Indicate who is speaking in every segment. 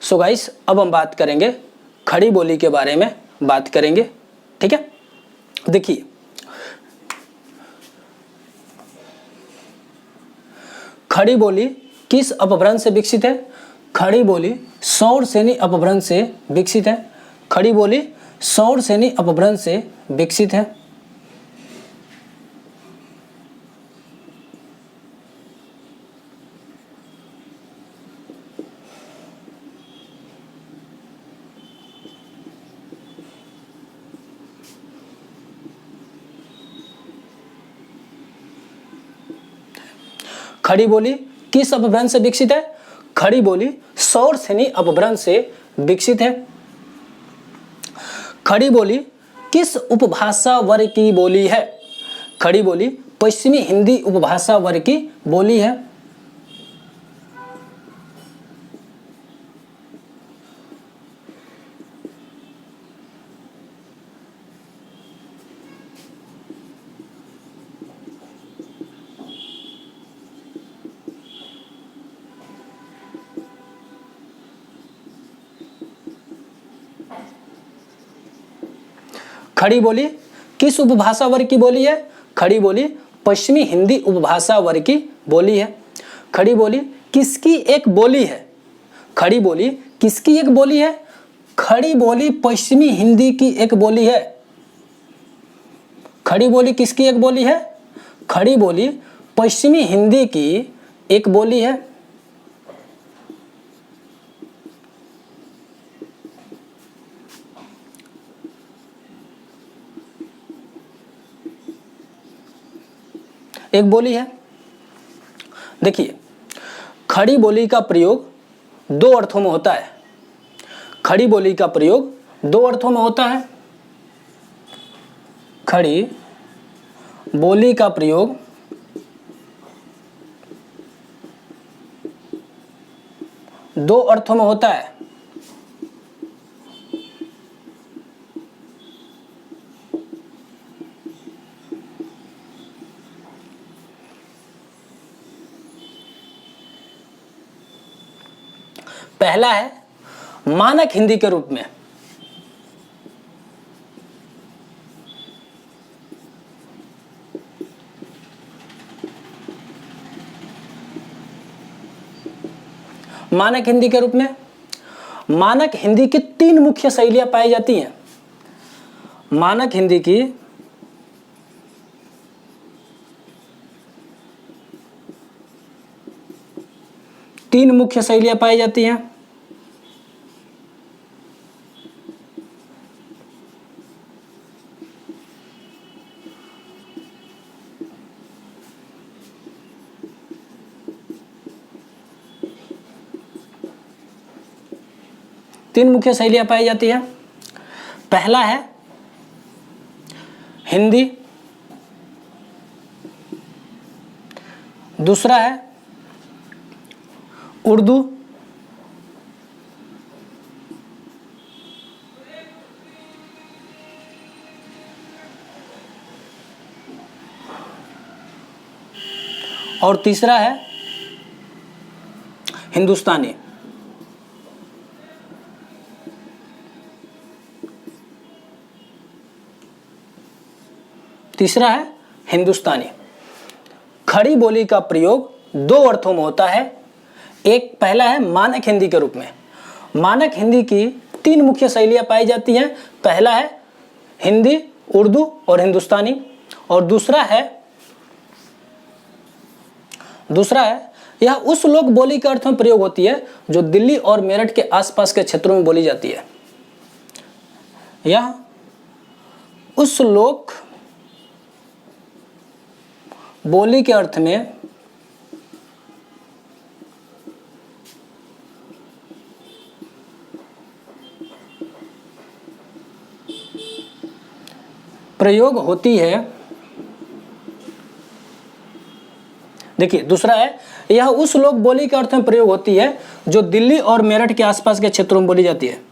Speaker 1: So guys अब हम बात करेंगे खड़ी बोली के बारे में बात करेंगे, ठीक है। देखिए खड़ी बोली किस अपभ्रंश से विकसित है? खड़ी बोली सौरसेनी अपभ्रंश से विकसित है। खड़ी बोली सौरसेनी अपभ्रंश से विकसित है। खड़ी बोली किस अपभ्रंश से विकसित है? खड़ी बोली सौरसेनी अपभ्रंश से विकसित है। खड़ी बोली किस उपभाषा वर्ग की बोली है? खड़ी बोली पश्चिमी हिंदी उपभाषा वर्ग की बोली है। खड़ी बोली किस उपभाषा वर्ग की बोली है? खड़ी बोली पश्चिमी हिंदी उपभाषा वर्ग की बोली है। खड़ी बोली किसकी एक बोली है? खड़ी बोली किसकी एक बोली है? खड़ी बोली पश्चिमी हिंदी की एक बोली है। खड़ी बोली किसकी एक बोली है? खड़ी बोली पश्चिमी हिंदी की एक बोली है। एक बोली है। देखिए खड़ी बोली का प्रयोग दो अर्थों में होता है। खड़ी बोली का प्रयोग दो अर्थों में होता है। खड़ी बोली का प्रयोग दो अर्थों में होता है। पहला है मानक हिंदी के रूप में। मानक हिंदी के रूप में मानक हिंदी की तीन मुख्य शैलियां पाई जाती हैं। मानक हिंदी की तीन मुख्य शैलियां पाई जाती हैं। तीन मुख्य शैलियां पाई जाती है। पहला है हिंदी, दूसरा है उर्दू, और तीसरा है हिंदुस्तानी। तीसरा है हिंदुस्तानी। खड़ी बोली का प्रयोग दो अर्थों में होता है। एक पहला है मानक हिंदी के रूप में। मानक हिंदी की तीन मुख्य शैलियां पाई जाती हैं। पहला है हिंदी, उर्दू और हिंदुस्तानी, और दूसरा है यह उस लोक बोली के अर्थ में प्रयोग होती है जो दिल्ली और मेरठ के आसपास के क्षेत्रों में बोली जाती है। यह उस लोक बोली के अर्थ में प्रयोग होती है। देखिए दूसरा है यह उस लोक बोली के अर्थ में प्रयोग होती है जो दिल्ली और मेरठ के आसपास के क्षेत्रों में बोली जाती है।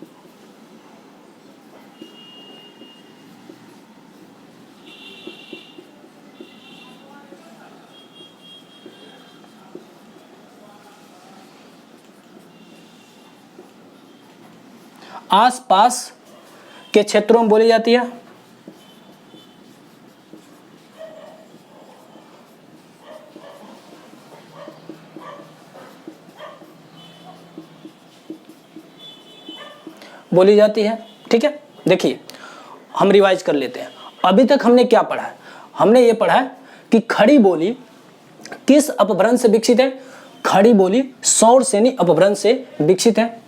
Speaker 1: आसपास के क्षेत्रों में बोली जाती है। बोली जाती है। ठीक है, देखिए हम रिवाइज कर लेते हैं। अभी तक हमने क्या पढ़ा है? हमने ये पढ़ा है कि खड़ी बोली किस अपभ्रंश से विकसित है? खड़ी बोली सौर सेनी अपभ्रंश से विकसित है।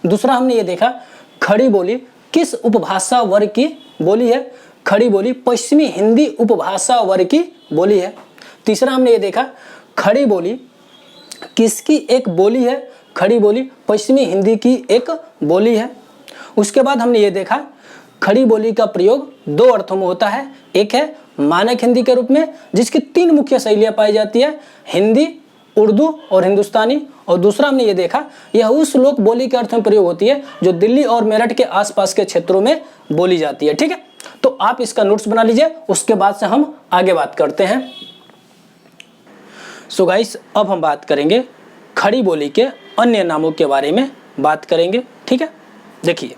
Speaker 1: दूसरा हमने ये देखा खड़ी बोली किस उपभाषा वर्ग की बोली है? खड़ी बोली पश्चिमी हिंदी उपभाषा वर्ग की बोली है। तीसरा हमने ये देखा खड़ी बोली किसकी एक बोली है? खड़ी बोली पश्चिमी हिंदी की एक बोली है। उसके बाद हमने ये देखा खड़ी बोली का प्रयोग दो अर्थों में होता है। एक है मानक हिंदी के रूप में जिसकी 3 मुख्य शैलियां पाई जाती है, हिंदी, उर्दू और हिंदुस्तानी। और दूसरा हमने ये देखा यह उस लोक बोली के अर्थ में प्रयोग होती है जो दिल्ली और मेरठ के आसपास के क्षेत्रों में बोली जाती है। ठीक है, तो आप इसका नोट्स बना लीजिए, उसके बाद से हम आगे बात करते हैं। सो गाइस, अब हम बात करेंगे खड़ी बोली के अन्य नामों के बारे में बात करेंगे। ठीक है, देखिए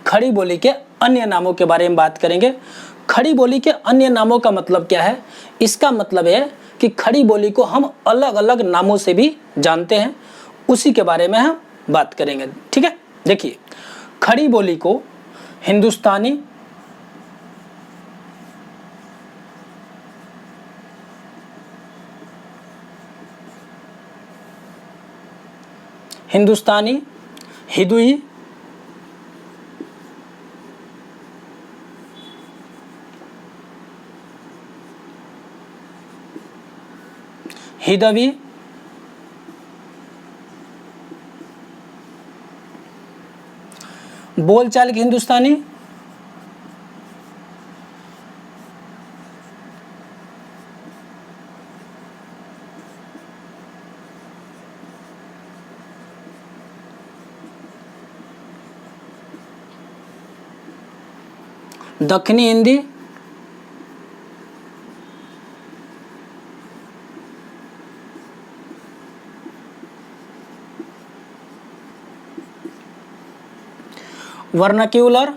Speaker 1: खड़ी बोली के अन्य नामों के बारे में बात करेंगे। खड़ी बोली के अन्य नामों का मतलब क्या है? इसका मतलब है कि खड़ी बोली को हम अलग अलग नामों से भी जानते हैं, उसी के बारे में हम बात करेंगे। ठीक है, देखिए खड़ी बोली को हिंदुस्तानी, हिदुई, हिदवी, बोलचाल की हिंदुस्तानी, दक्षिणी हिंदी, वर्नाक्यूलर,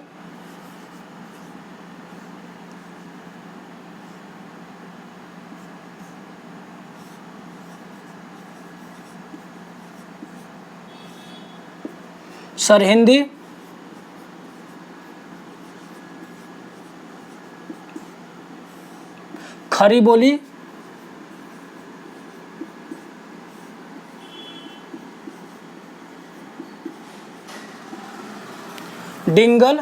Speaker 1: सरहिंदी, खड़ी बोली, डिंगल,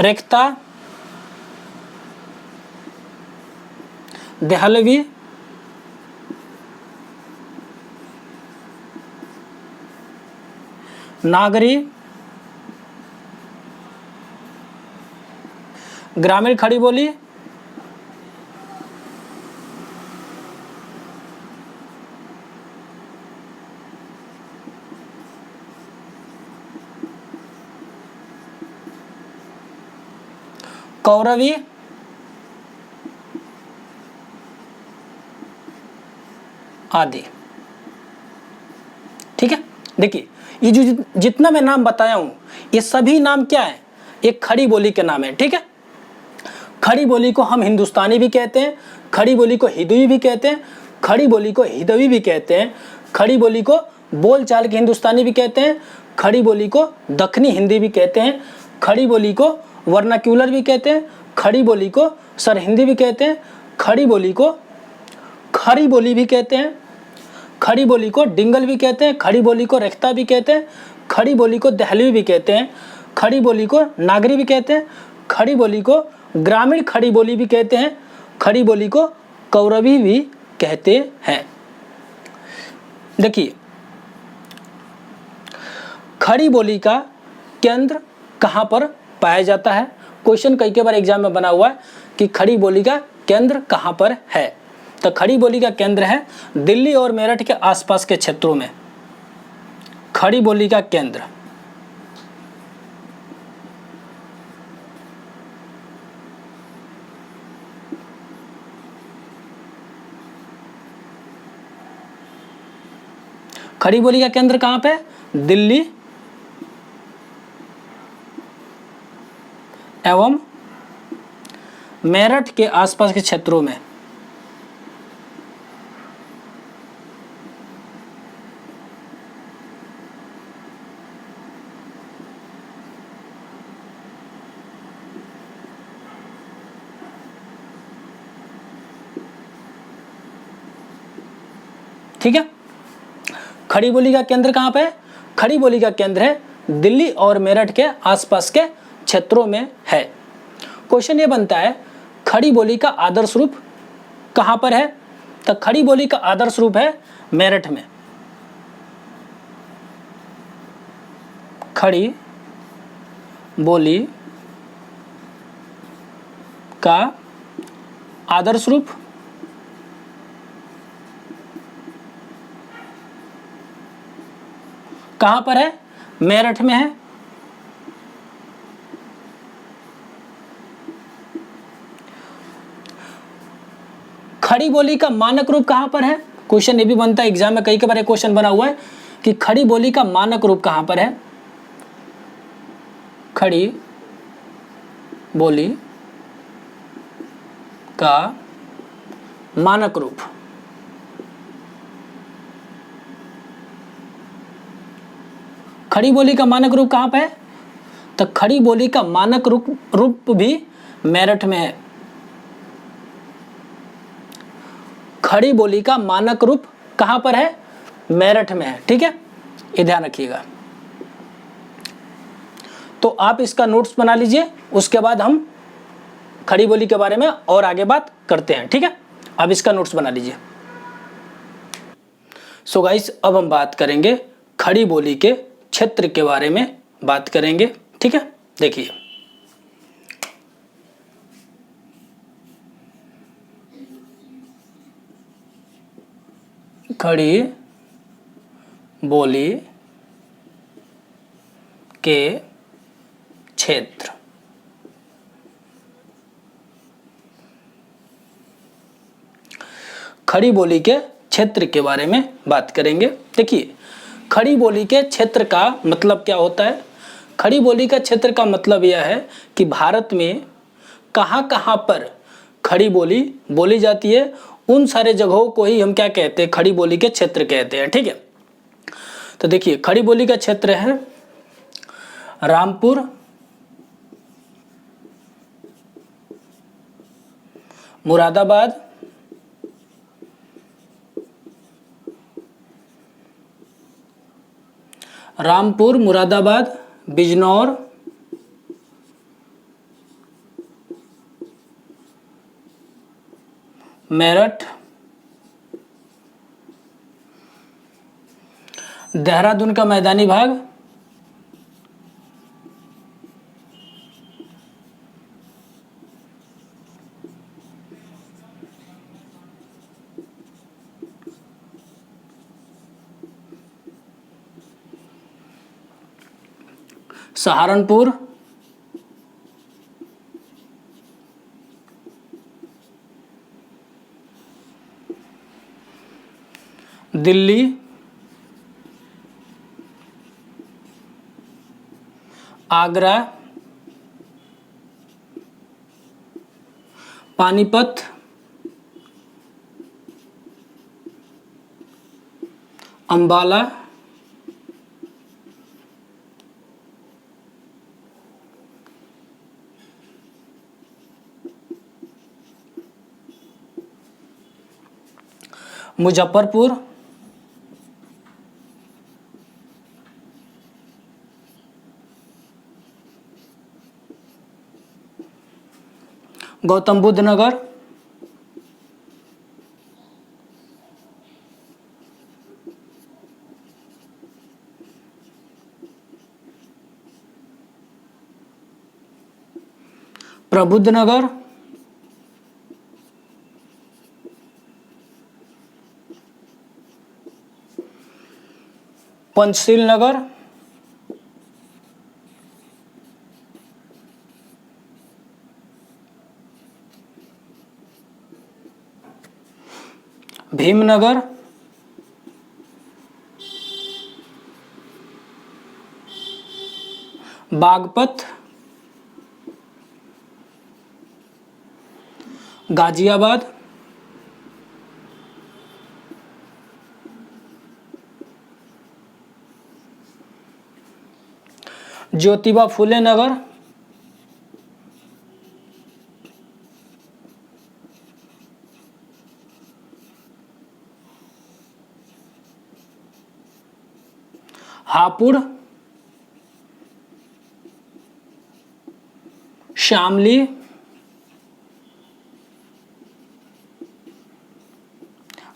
Speaker 1: रेख्ता, देहलवी, नागरी, ग्रामीण खड़ी बोली, कौरवी, आदि। ठीक है, देखिए ये जो जितना मैं नाम बताया हूं ये सभी नाम क्या है? एक खड़ी बोली के नाम है। ठीक है, खड़ी बोली को हम हिंदुस्तानी भी कहते हैं, खड़ी बोली को हिदुई भी कहते हैं, खड़ी बोली को हिदवी भी कहते हैं, खड़ी बोली को बोलचाल की हिंदुस्तानी भी कहते हैं, खड़ी बोली को दक्षिणी हिंदी भी कहते हैं, खड़ी बोली को वर्नाक्यूलर भी कहते हैं, खड़ी बोली को सरहिंदी भी कहते हैं, खड़ी बोली को खड़ी बोली भी कहते हैं, खड़ी बोली को डिंगल भी कहते हैं, खड़ी बोली को रेख्ता भी कहते हैं, खड़ी बोली को दहलवी भी कहते हैं, खड़ी बोली को नागरी भी कहते हैं, खड़ी बोली को ग्रामीण खड़ी बोली भी कहते हैं, खड़ी बोली को कौरवी भी कहते हैं। देखिए खड़ी बोली का केंद्र कहाँ पर पाया जाता है? क्वेश्चन कई बार एग्जाम में बना हुआ है कि खड़ी बोली का केंद्र कहाँ पर है। तो खड़ी बोली का केंद्र है दिल्ली और मेरठ के आसपास के क्षेत्रों में। खड़ी बोली का केंद्र खड़ी बोली का केंद्र कहाँ पे? दिल्ली एवं मेरठ के आसपास के क्षेत्रों में। ठीक है, खड़ी बोली का केंद्र कहाँ पे है? खड़ी बोली का केंद्र है दिल्ली और मेरठ के आसपास के क्षेत्रों में है। क्वेश्चन ये बनता है खड़ी बोली का आदर्श रूप कहाँ पर है? तो खड़ी बोली का आदर्श रूप है मेरठ में। खड़ी बोली का आदर्श रूप कहां पर है? मेरठ में है। खड़ी बोली का मानक रूप कहां पर है? क्वेश्चन ये भी बनता है एग्जाम में, कई बार एक क्वेश्चन बना हुआ है कि खड़ी बोली का मानक रूप कहां पर है? खड़ी बोली का मानक रूप खड़ी बोली का मानक रूप कहां पे है? तो खड़ी बोली का मानक रूप भी मेरठ में है। खड़ी बोली का मानक रूप कहां पर है? मेरठ में है। ठीक है, ये ध्यान रखिएगा। तो आप इसका नोट्स बना लीजिए, उसके बाद हम खड़ी बोली के बारे में और आगे बात करते हैं। ठीक है, अब इसका नोट्स बना लीजिए। सो गाइस, अब हम बात करेंगे खड़ी बोली के क्षेत्र के बारे में बात करेंगे। ठीक है, देखिए खड़ी बोली के क्षेत्र। खड़ी बोली के क्षेत्र के बारे में बात करेंगे। देखिए, खड़ी बोली के क्षेत्र का मतलब क्या होता है? खड़ी बोली का क्षेत्र का मतलब यह है कि भारत में कहाँ कहाँ पर खड़ी बोली बोली जाती है, उन सारे जगहों को ही हम क्या कहते हैं? खड़ी बोली के क्षेत्र कहते हैं। ठीक है, तो देखिए खड़ी बोली का क्षेत्र है रामपुर, मुरादाबाद, रामपुर, मुरादाबाद, बिजनौर, मेरठ, देहरादून का मैदानी भाग, सहारनपुर, दिल्ली, आगरा, पानीपत, अंबाला, मुजफ्फरपुर, गौतम बुद्ध नगर, प्रबुद्धनगर, पंचशील नगर, भीमनगर, बागपत, गाजियाबाद, ज्योतिबा फुले नगर, हापुड़, शामली,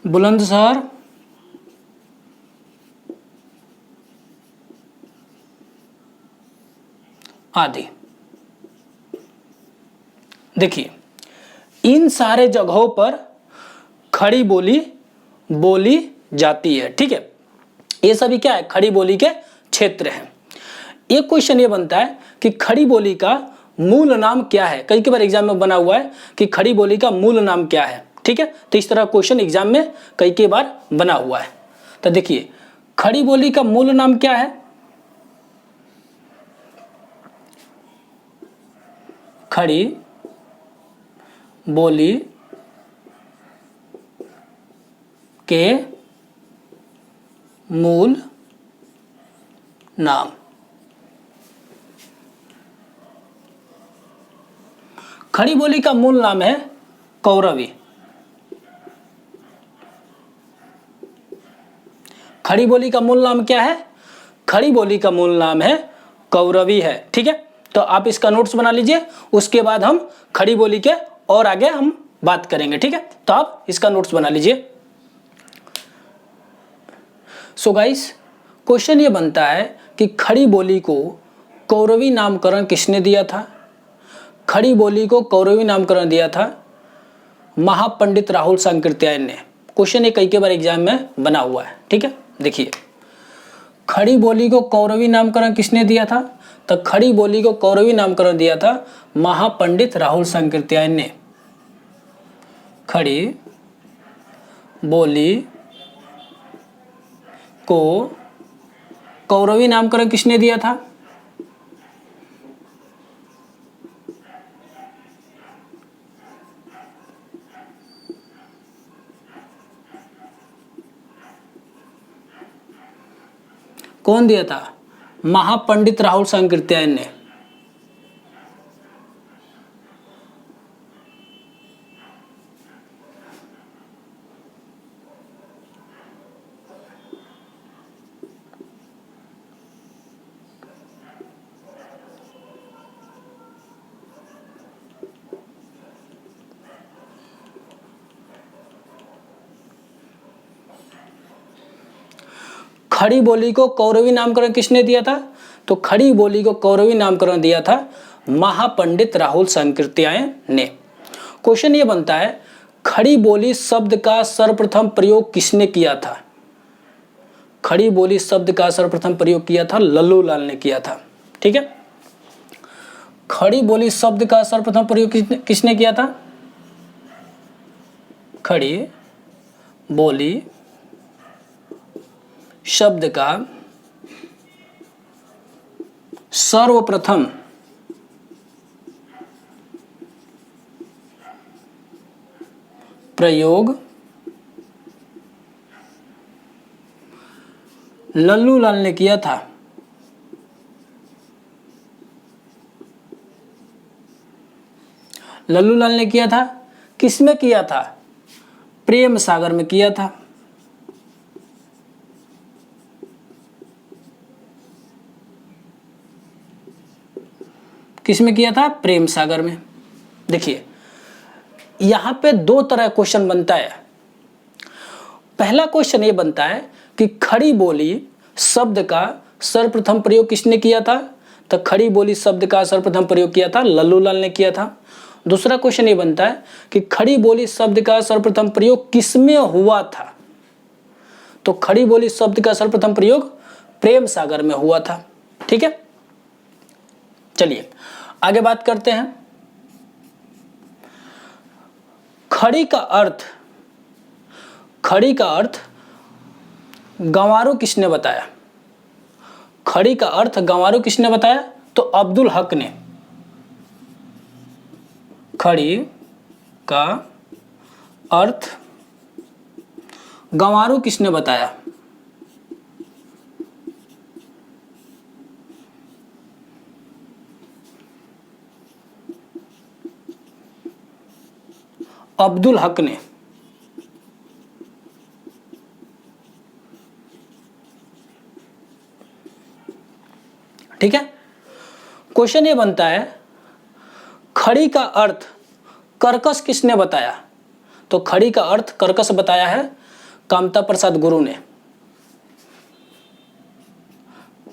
Speaker 1: बुलंदशहर, आदि। देखिए इन सारे जगहों पर खड़ी बोली बोली जाती है। ठीक है, ये सभी क्या है, खड़ी बोली के क्षेत्र हैं। एक क्वेश्चन ये बनता है कि खड़ी बोली का मूल नाम क्या है। कई बार एग्जाम में बना हुआ है कि खड़ी बोली का मूल नाम क्या है। ठीक है, तो इस तरह क्वेश्चन एग्जाम में कई बार बना हुआ है। तो देखिए खड़ी बोली का मूल नाम क्या है। खड़ी बोली के मूल नाम, खड़ी बोली का मूल नाम है कौरवी। खड़ी बोली का मूल नाम क्या है, खड़ी बोली का मूल नाम है कौरवी है। ठीक है, तो आप इसका नोट्स बना लीजिए, उसके बाद हम खड़ी बोली के और आगे हम बात करेंगे। ठीक है, तो आप इसका नोट्स बना लीजिए। सो गाइस क्वेश्चन ये बनता है कि खड़ी बोली को कौरवी नामकरण किसने दिया था। खड़ी बोली को कौरवी नामकरण दिया था महापंडित राहुल सांकृत्यायन ने। क्वेश्चन ये कई बार एग्जाम में बना हुआ है। ठीक है, देखिए खड़ी बोली को कौरवी नामकरण किसने दिया था, तो खड़ी बोली को कौरवी नामकरण दिया था महापंडित राहुल सांकृत्यायन ने। खड़ी बोली को कौरवी नामकरण किसने दिया था, कौन दिया था, महापंडित राहुल सांकृत्यायन ने। खड़ी बोली को कौरवी नामकरण किसने दिया था, तो खड़ी बोली को कौरवी नामकरण दिया था महापंडित राहुल सांकृत्यायन ने। क्वेश्चन ये बनता है खड़ी बोली शब्द का सर्वप्रथम प्रयोग किसने किया था। खड़ी बोली शब्द का सर्वप्रथम प्रयोग किया था लल्लू लाल ने किया था। ठीक है, खड़ी बोली शब्द का सर्वप्रथम प्रयोग किसने किया था, खड़ी बोली शब्द का सर्वप्रथम प्रयोग लल्लू लाल ने किया था। लल्लू लाल ने किया था, किसमें किया था, प्रेम सागर में किया था। किसमें किया था, प्रेम सागर में। देखिए यहां पे दो तरह क्वेश्चन बनता है। पहला क्वेश्चन ये बनता है कि खड़ी बोली शब्द का सर्वप्रथम प्रयोग किसने किया था, तो खड़ी बोली शब्द का सर्वप्रथम प्रयोग किया था लल्लू लाल ने किया था। दूसरा क्वेश्चन ये बनता है कि खड़ी बोली शब्द का सर्वप्रथम प्रयोग किसमें हुआ था? तो खड़ी बोली शब्द का सर्वप्रथम प्रयोग प्रेम सागर में हुआ था। ठीक है, चलिए आगे बात करते हैं। खड़ी का अर्थ गंवारों किसने बताया? खड़ी का अर्थ गंवारों किसने बताया? तो अब्दुल हक ने। खड़ी का अर्थ गंवारों किसने बताया? अब्दुल हक ने। ठीक है, क्वेश्चन ये बनता है खड़ी का अर्थ कर्कश किसने बताया? तो खड़ी का अर्थ कर्कश बताया है कामता प्रसाद गुरु ने।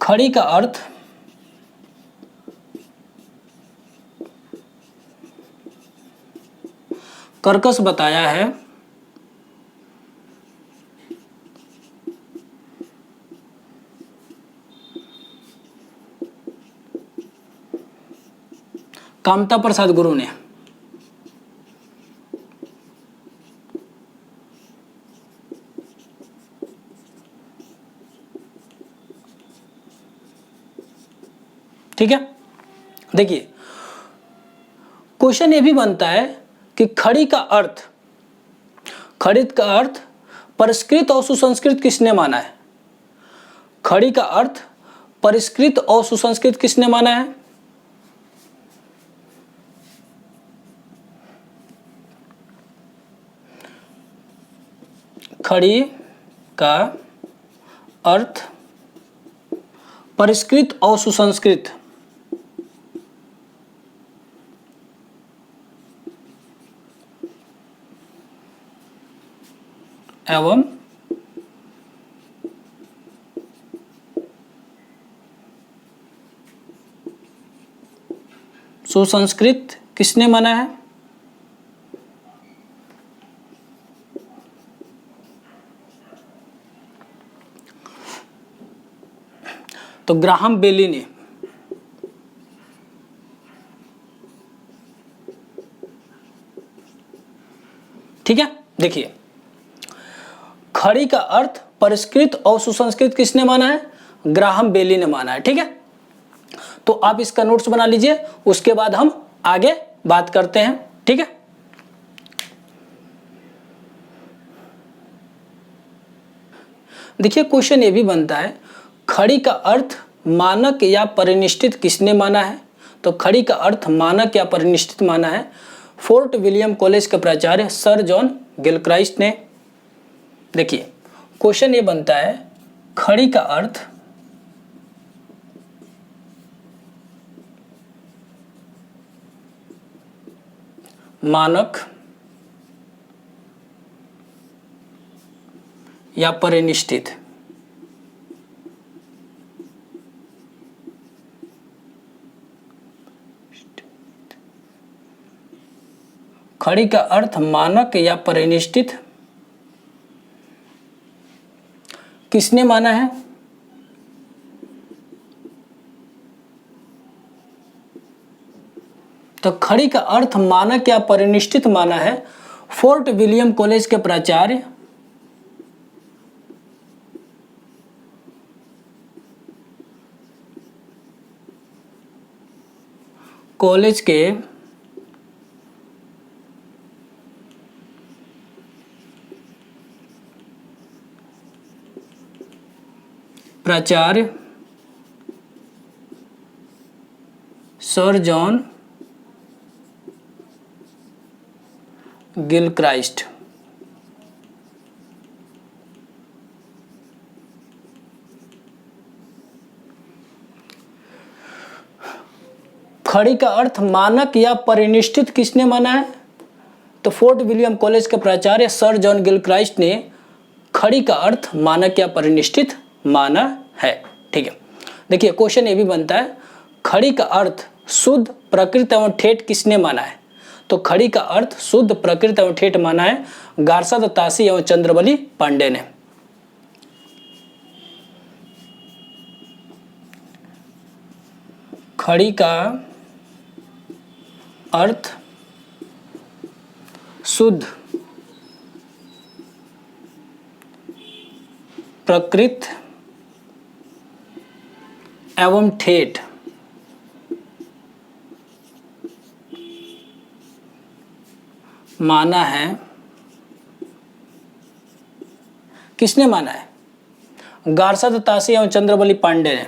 Speaker 1: खड़ी का अर्थ कर्कश बताया है कामता प्रसाद गुरु ने। ठीक है, देखिए क्वेश्चन ये भी बनता है कि खड़ी का अर्थ परिष्कृत और सुसंस्कृत किसने माना है? खड़ी का अर्थ परिष्कृत और सुसंस्कृत किसने माना है? खड़ी का अर्थ परिष्कृत और सुसंस्कृत एवं सुसंस्कृत किसने माना है? तो ग्राहम बेली ने। ठीक है, देखिए खड़ी का अर्थ परिष्कृत और सुसंस्कृत किसने माना है? ग्राहम बेली ने माना है। ठीक है, तो आप इसका नोट्स बना लीजिए, उसके बाद हम आगे बात करते हैं। ठीक है, देखिए क्वेश्चन ये भी बनता है खड़ी का अर्थ मानक या परिनिष्ठित किसने माना है? तो खड़ी का अर्थ मानक या परिनिष्ठित माना है फोर्ट विलियम कॉलेज के प्राचार्य सर जॉन गिलक्राइस्ट ने। देखिए क्वेश्चन ये बनता है खड़ी का अर्थ मानक या परिनिष्ठित। खड़ी का अर्थ मानक या परिनिष्ठित किसने माना है? तो खड़ी का अर्थ मानक या परिनिष्ठित माना है फोर्ट विलियम कॉलेज के प्राचार्य सर जॉन गिलक्राइस्ट। खड़ी का अर्थ मानक या परिनिष्ठित किसने माना है? तो फोर्ट विलियम कॉलेज के प्राचार्य सर जॉन गिलक्राइस्ट ने खड़ी का अर्थ मानक या परिनिष्ठित माना है। ठीक है, देखिए क्वेश्चन ये भी बनता है खड़ी का अर्थ शुद्ध प्रकृत एवं ठेठ किसने माना है? तो खड़ी का अर्थ शुद्ध प्रकृत एवं ठेठ माना है गारसाद तासी एवं चंद्रबली पांडे ने। खड़ी का अर्थ शुद्ध प्रकृत एवं ठेठ माना है। किसने माना है? गारसाद तासी एवं चंद्रबली पांडे ने।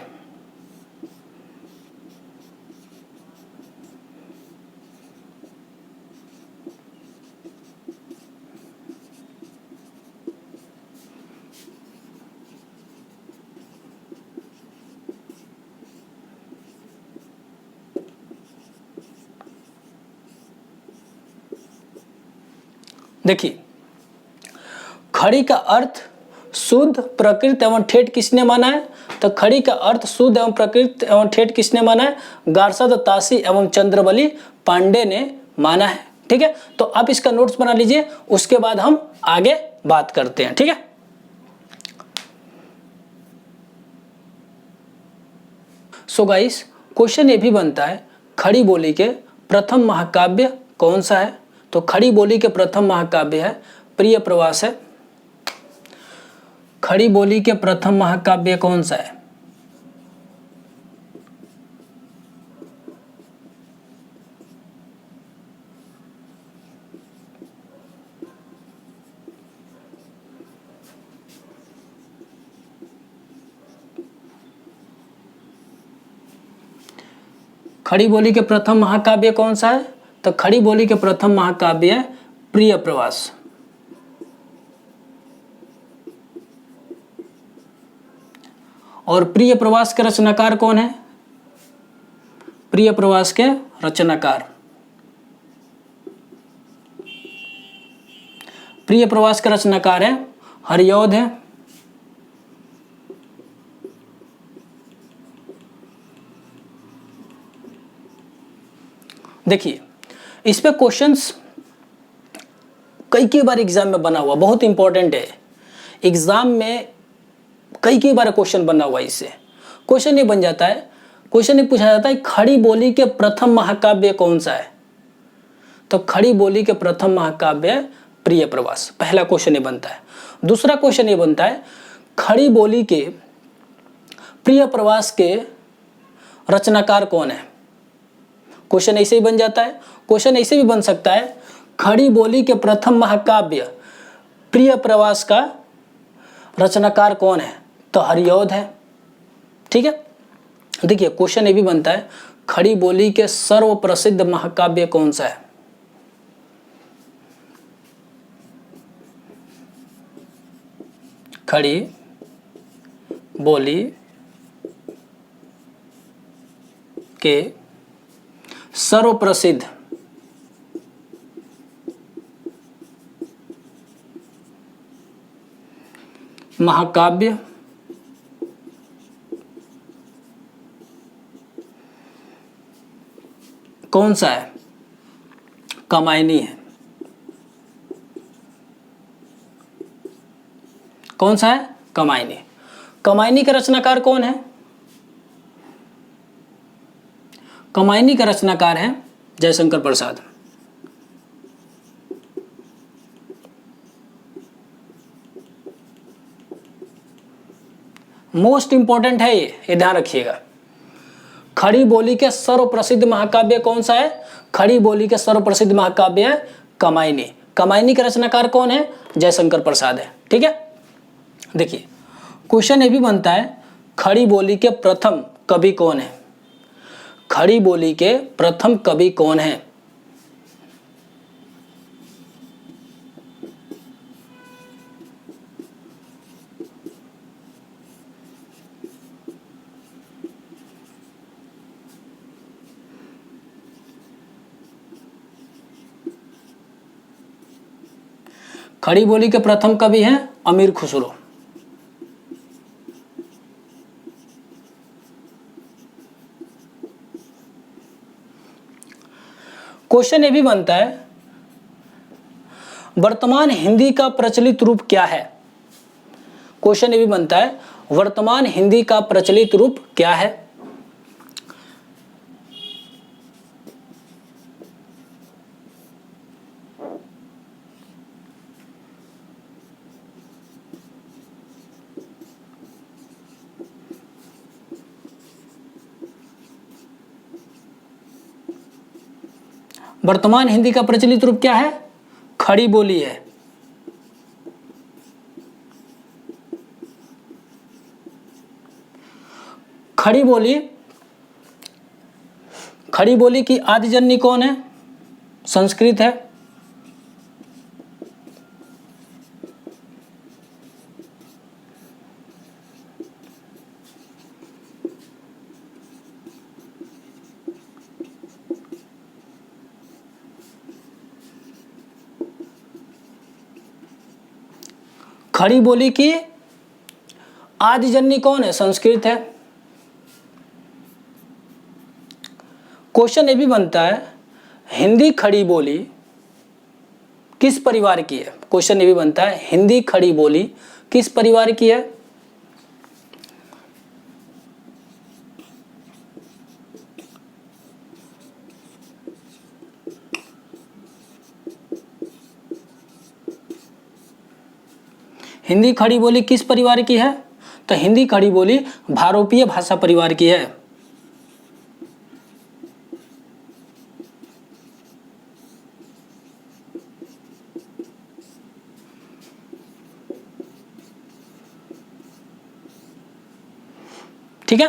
Speaker 1: देखिए, खड़ी का अर्थ शुद्ध प्रकृत एवं ठेठ किसने माना है? तो खड़ी का अर्थ शुद्ध एवं प्रकृत एवं ठेठ किसने माना है? गारसाद तासी एवं चंद्रबली पांडे ने माना है। ठीक है, तो आप इसका नोट्स बना लीजिए, उसके बाद हम आगे बात करते हैं। ठीक है, सो गाइस, क्वेश्चन ये भी बनता है खड़ी बोली के प्रथम महाकाव्य कौन सा है? तो खड़ी बोली के प्रथम महाकाव्य है प्रिय प्रवास है। खड़ी बोली के प्रथम महाकाव्य कौन सा है? खड़ी बोली के प्रथम महाकाव्य कौन सा है? तो खड़ी बोली के प्रथम महाकाव्य है प्रिय प्रवास। और प्रिय प्रवास के रचनाकार कौन है? प्रिय प्रवास के रचनाकार, प्रिय प्रवास के रचनाकार है हरिऔध है। देखिए, इस पे क्वेश्चंस कई बार एग्जाम में बना हुआ, बहुत इंपॉर्टेंट है। एग्जाम में कई बार क्वेश्चन बना हुआ। इससे क्वेश्चन ये बन जाता है, क्वेश्चन ये पूछा जाता है खड़ी बोली के प्रथम महाकाव्य कौन सा है? तो खड़ी बोली के प्रथम महाकाव्य है प्रिय प्रवास। पहला क्वेश्चन ये बनता है। दूसरा क्वेश्चन ये बनता है खड़ी बोली के प्रिय प्रवास के रचनाकार कौन है? क्वेश्चन ऐसे ही बन जाता है। क्वेश्चन ऐसे भी बन सकता है खड़ी बोली के प्रथम महाकाव्य प्रिय प्रवास का रचनाकार कौन है? तो हरिऔध है। ठीक है, देखिए क्वेश्चन ये भी बनता है खड़ी बोली के सर्व प्रसिद्ध महाकाव्य कौन सा है? खड़ी बोली के सर्वप्रसिद्ध महाकाव्य कौन सा है? कामायनी है। कौन सा है? कामायनी। कामायनी का रचनाकार कौन है? कामायनी का रचनाकार है जयशंकर प्रसाद। मोस्ट इंपॉर्टेंट है ये ध्यान रखिएगा। खड़ी बोली के सर्वप्रसिद्ध महाकाव्य कौन सा है? खड़ी बोली के सर्वप्रसिद्ध महाकाव्य है कामायनी। कामायनी का रचनाकार कौन है? जयशंकर प्रसाद है। ठीक है, देखिए क्वेश्चन ये भी बनता है खड़ी बोली के प्रथम कवि कौन है? खड़ी बोली के प्रथम कवि कौन है? खड़ी बोली के प्रथम कवि हैं अमीर खुसरो। क्वेश्चन ये भी बनता है, वर्तमान हिंदी का प्रचलित रूप क्या है? क्वेश्चन ये भी बनता है, वर्तमान हिंदी का प्रचलित रूप क्या है? वर्तमान हिंदी का प्रचलित रूप क्या है? खड़ी बोली है। खड़ी बोली की आदिजन्य कौन है? संस्कृत है। खड़ी बोली की आदिजन्य कौन है? संस्कृत है। क्वेश्चन ये भी बनता है, हिंदी खड़ी बोली किस परिवार की है? क्वेश्चन ये भी बनता है, हिंदी खड़ी बोली किस परिवार की है? हिंदी खड़ी बोली किस परिवार की है? तो हिंदी खड़ी बोली भारोपीय भाषा परिवार की है। ठीक है,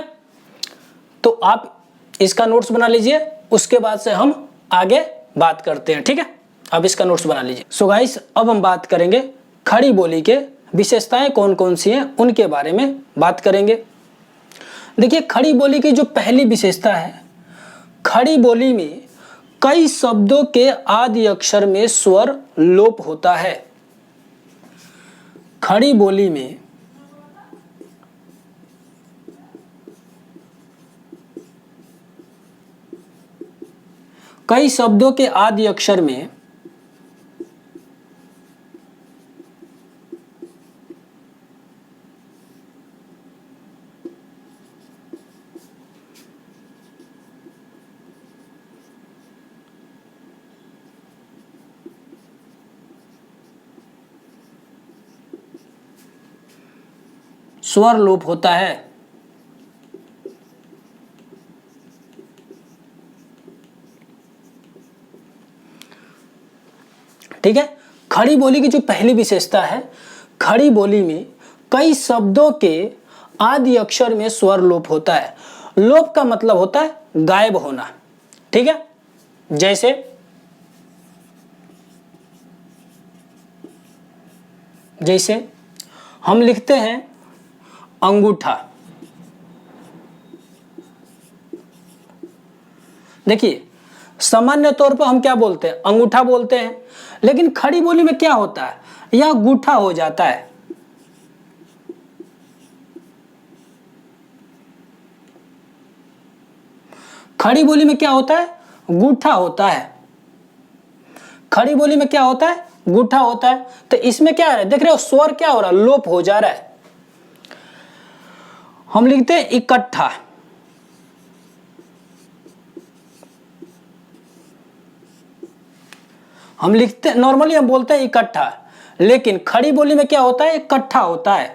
Speaker 1: तो आप इसका नोट्स बना लीजिए, उसके बाद से हम आगे बात करते हैं। ठीक है, अब इसका नोट्स बना लीजिए। सो गाइस, अब हम बात करेंगे खड़ी बोली के विशेषताएं कौन कौन सी हैं, उनके बारे में बात करेंगे। देखिए, खड़ी बोली की जो पहली विशेषता है, खड़ी बोली में कई शब्दों के आदि अक्षर में स्वर लोप होता है। खड़ी बोली में कई शब्दों के आदि अक्षर में स्वर लोप होता है। ठीक है, खड़ी बोली की जो पहली विशेषता है, खड़ी बोली में कई शब्दों के आदि अक्षर में स्वर लोप होता है। लोप का मतलब होता है गायब होना। ठीक है, जैसे हम लिखते हैं अंगूठा। देखिए, सामान्य तौर पर हम क्या बोलते हैं? अंगूठा बोलते हैं, लेकिन खड़ी बोली में क्या होता है? यह गूठा हो जाता है। खड़ी बोली में क्या होता है? गूठा होता है। खड़ी बोली में क्या होता है? गूठा होता है। तो इसमें क्या है, देख रहे हो, स्वर क्या हो रहा है? लोप हो जा रहा है। हम लिखते हैं इकट्ठा। हम लिखते हैं, नॉर्मली हम बोलते हैं इकट्ठा, लेकिन खड़ी बोली में क्या होता है? इकट्ठा होता है।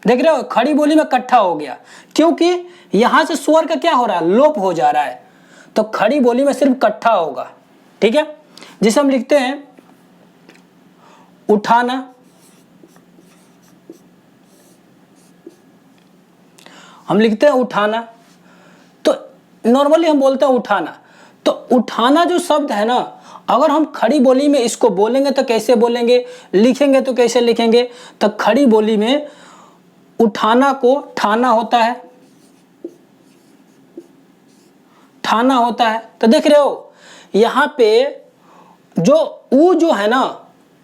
Speaker 1: देख रहे हो, खड़ी बोली में इकट्ठा हो गया, क्योंकि यहां से स्वर का क्या हो रहा है? लोप हो जा रहा है। तो खड़ी बोली में सिर्फ इकट्ठा होगा। ठीक है, जिसे हम लिखते हैं उठाना। हम लिखते हैं उठाना, तो नॉर्मली हम बोलते हैं उठाना। तो उठाना जो शब्द है ना, अगर हम खड़ी बोली में इसको बोलेंगे तो कैसे बोलेंगे, लिखेंगे तो कैसे लिखेंगे? तो खड़ी बोली में उठाना को ठाना होता है, ठाना होता है। तो देख रहे हो, यहां पे जो ऊ जो है ना,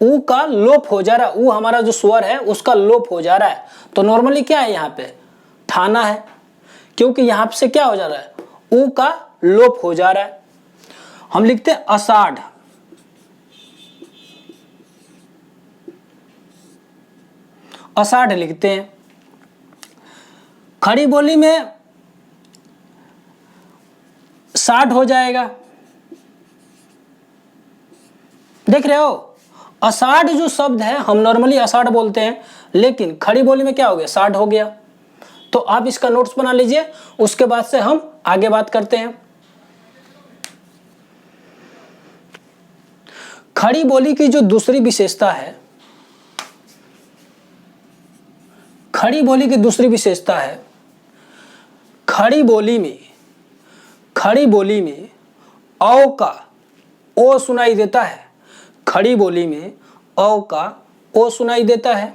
Speaker 1: ऊ का लोप हो जा रहा है। ऊ हमारा जो स्वर है उसका लोप हो जा रहा है। तो नॉर्मली क्या है? यहाँ पे ठाना है, क्योंकि यहां से क्या हो जा रहा है, ऊ का लोप हो जा रहा है। हम लिखते हैं आषाढ़, आषाढ़ लिखते हैं। खड़ी बोली में साठ हो जाएगा, देख रहे हो। आषाढ़ जो शब्द है हम नॉर्मली आषाढ़ बोलते हैं, लेकिन खड़ी बोली में क्या हो गया, साठ हो गया। तो आप इसका नोट्स बना लीजिए, उसके बाद से हम आगे बात करते हैं। खड़ी बोली की जो दूसरी विशेषता है, खड़ी बोली की दूसरी विशेषता है, खड़ी बोली में औ का ओ सुनाई देता है। खड़ी बोली में औ का ओ सुनाई देता है।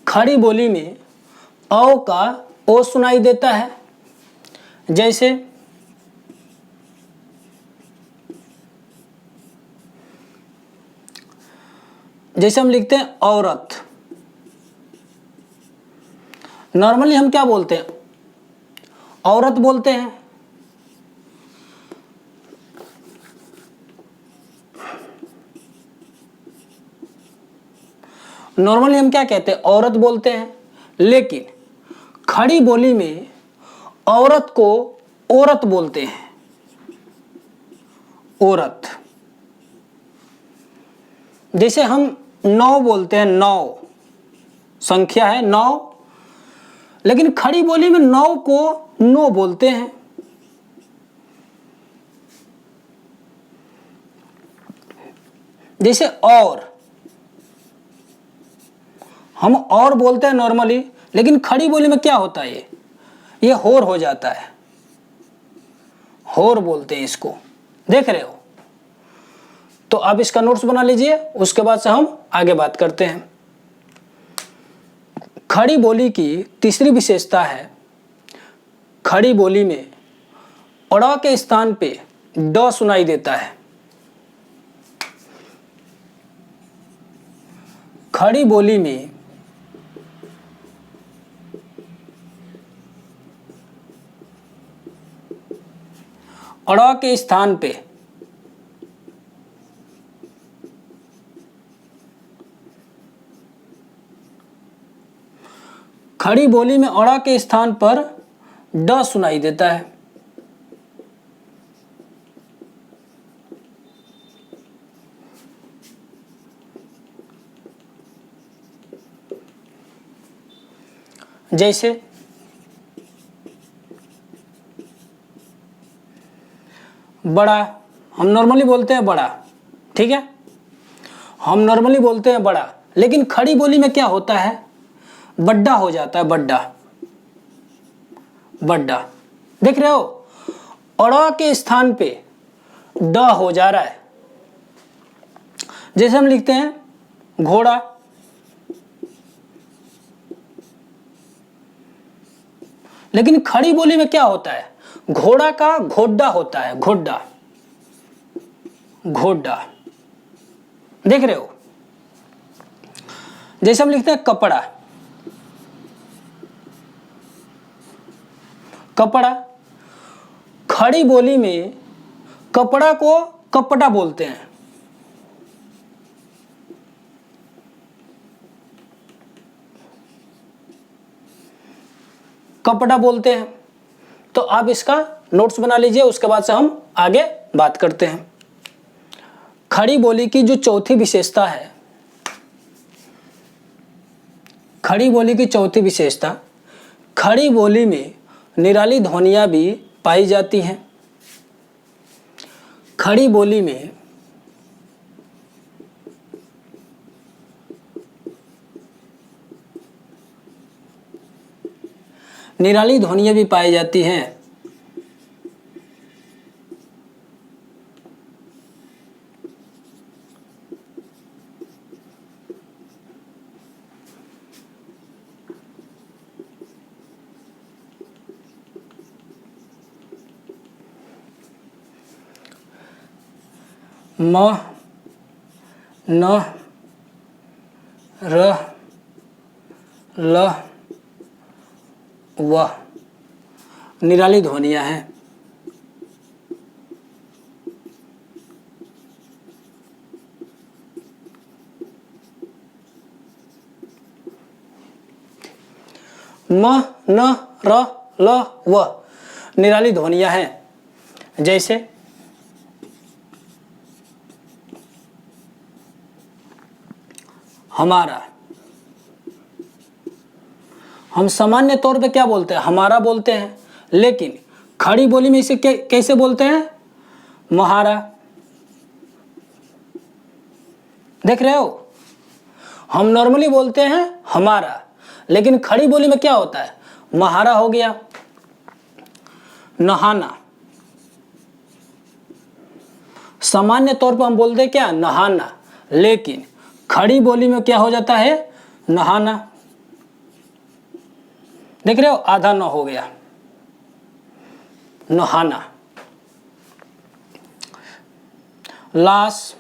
Speaker 1: खड़ी बोली में औ का ओ सुनाई देता है। जैसे हम लिखते हैं औरत, नॉर्मली हम क्या बोलते हैं, औरत बोलते हैं। नॉर्मली हम क्या कहते हैं, औरत बोलते हैं। लेकिन खड़ी बोली में औरत को औरत बोलते हैं, औरत। जैसे हम 9 बोलते हैं, 9 संख्या है 9, लेकिन खड़ी बोली में 9 को 9 बोलते हैं। जैसे और, हम और बोलते हैं नॉर्मली, लेकिन खड़ी बोली में क्या होता है, ये होर हो जाता है, होर बोलते हैं इसको, देख रहे हो। तो आप इसका नोट्स बना लीजिए, उसके बाद से हम आगे बात करते हैं। खड़ी बोली की तीसरी विशेषता है, खड़ी बोली में अड़ा के स्थान पे ड सुनाई देता है। खड़ी बोली में अड़ा के स्थान पे खड़ी बोली में अड़ा के स्थान पर ड सुनाई देता है। जैसे बड़ा, हम नॉर्मली बोलते हैं बड़ा, ठीक है, हम नॉर्मली बोलते हैं बड़ा, लेकिन खड़ी बोली में क्या होता है, बड्डा हो जाता है, बड्डा, बड्डा, देख रहे हो। अड़ा के स्थान पे ड हो जा रहा है। जैसे हम लिखते हैं घोड़ा, लेकिन खड़ी बोली में क्या होता है, घोड़ा का घोड्डा होता है, घोड्डा, घोड्डा, देख रहे हो। जैसे हम लिखते हैं कपड़ा, कपड़ा, खड़ी बोली में कपड़ा को कपड़ा बोलते हैं। कपड़ा बोलते हैं। तो आप इसका नोट्स बना लीजिए, उसके बाद से हम आगे बात करते हैं। खड़ी बोली की जो चौथी विशेषता है, खड़ी बोली की चौथी विशेषता, खड़ी बोली में निराली ध्वनियां भी पाई जाती हैं। खड़ी बोली में निराली ध्वनियाँ भी पाई जाती हैं। म, न, र, ल, व निराली ध्वनियाँ हैं। म, न, र, ल, व निराली ध्वनियाँ हैं। जैसे हमारा, हम सामान्य तौर पे क्या बोलते हैं? हमारा बोलते हैं, लेकिन खड़ी बोली में इसे कैसे बोलते हैं? म्हारा। देख रहे हो, हम नॉर्मली बोलते हैं हमारा, लेकिन खड़ी बोली में क्या होता है? म्हारा हो गया। नहाना, सामान्य तौर पर हम बोलते हैं क्या? नहाना, लेकिन खड़ी बोली में क्या हो जाता है? नहाना। देख रहे हो, आधा न हो गया, नहाना। लाश,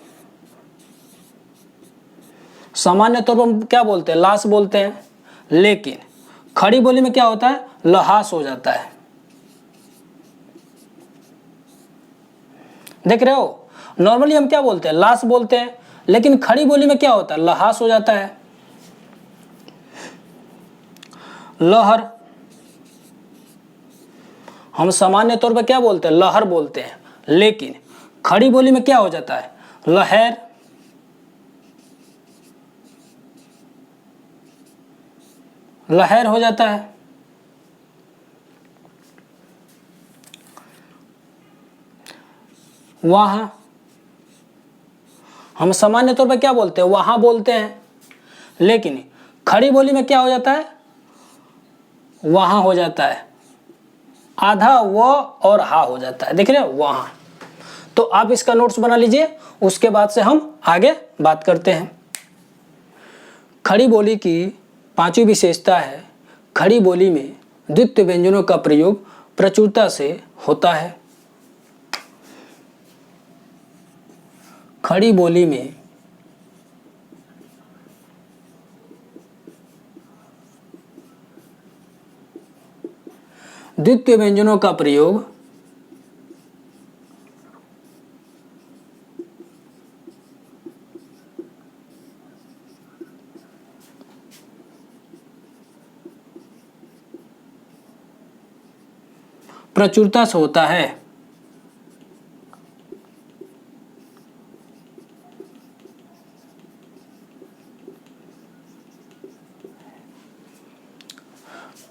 Speaker 1: सामान्य तौर पर हम क्या बोलते हैं? लाश बोलते हैं, लेकिन खड़ी बोली में क्या होता है? लहास हो जाता है। देख रहे हो, नॉर्मली हम क्या बोलते हैं? लाश बोलते हैं, लेकिन खड़ी बोली में क्या होता है? लहास हो जाता है। लहर, हम सामान्य तौर पर क्या बोलते हैं? लहर बोलते हैं, लेकिन खड़ी बोली में क्या हो जाता है? लहर। लहर हो जाता है। वहां, हम सामान्य तौर पर क्या बोलते हैं? वहां बोलते हैं, लेकिन खड़ी बोली में क्या हो जाता है? वहां हो जाता है। आधा व और हा हो जाता है। देख रहे हो, वहां। तो आप इसका नोट्स बना लीजिए, उसके बाद से हम आगे बात करते हैं। खड़ी बोली की पांचवी विशेषता है, खड़ी बोली में द्वित्व व्यंजनों का प्रयोग प्रचुरता से होता है। खड़ी बोली में द्वित्व व्यंजनों का प्रयोग प्रचुरता से होता है।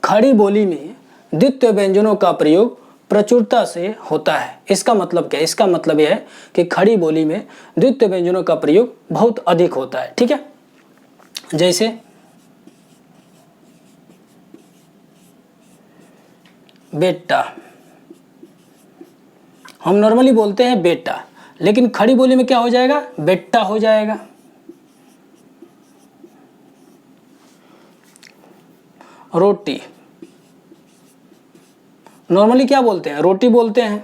Speaker 1: खड़ी बोली में द्वित्व व्यंजनों का प्रयोग प्रचुरता से होता है। इसका मतलब क्या है? इसका मतलब यह है कि खड़ी बोली में द्वित्व व्यंजनों का प्रयोग बहुत अधिक होता है। ठीक है, जैसे बेटा, हम नॉर्मली बोलते हैं बेटा, लेकिन खड़ी बोली में क्या हो जाएगा? बेटा हो जाएगा। रोटी, नॉर्मली क्या बोलते हैं? रोटी बोलते हैं,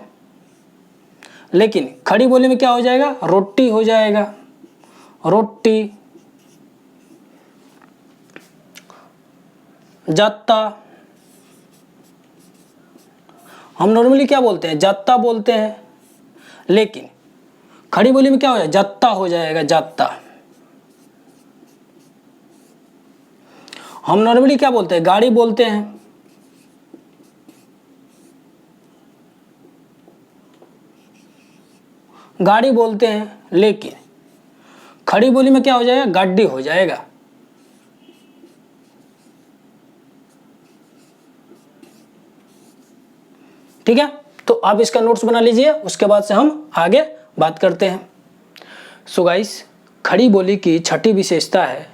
Speaker 1: लेकिन खड़ी बोली में क्या हो जाएगा? रोटी हो जाएगा। रोटी। जाता, हम नॉर्मली क्या बोलते हैं? जाता बोलते हैं, लेकिन खड़ी बोली में क्या हो जाएगा? जाता हो जाएगा। जाता। हम नॉर्मली क्या बोलते हैं? गाड़ी बोलते हैं, गाड़ी बोलते हैं, लेकिन खड़ी बोली में क्या हो जाएगा? गाड़ी हो जाएगा। ठीक है, तो आप इसका नोट्स बना लीजिए, उसके बाद से हम आगे बात करते हैं। सो गाइस, खड़ी बोली की छठी विशेषता है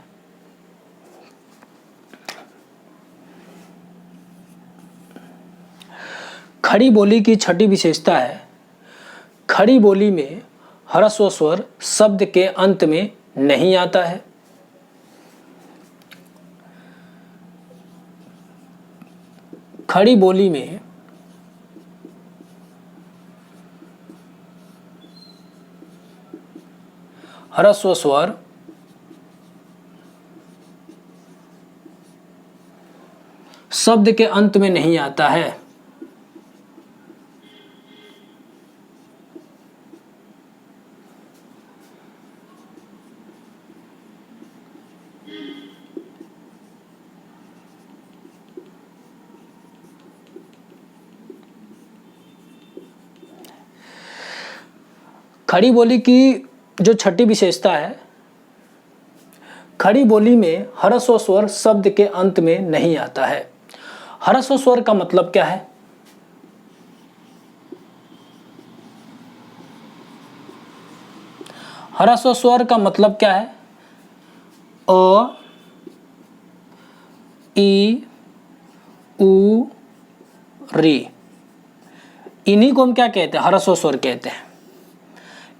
Speaker 1: खड़ी बोली की छठी विशेषता है, खड़ी बोली में ह्रस्व स्वर शब्द के अंत में नहीं आता है। खड़ी बोली में ह्रस्व स्वर शब्द के अंत में नहीं आता है। खड़ी बोली की जो छठी विशेषता है, खड़ी बोली में ह्रस्व स्वर शब्द के अंत में नहीं आता है। ह्रस्व स्वर का मतलब क्या है? ह्रस्व स्वर का मतलब क्या है? अ, ई, उ, री। इन्हीं को हम क्या कहते हैं? ह्रस्व स्वर कहते हैं।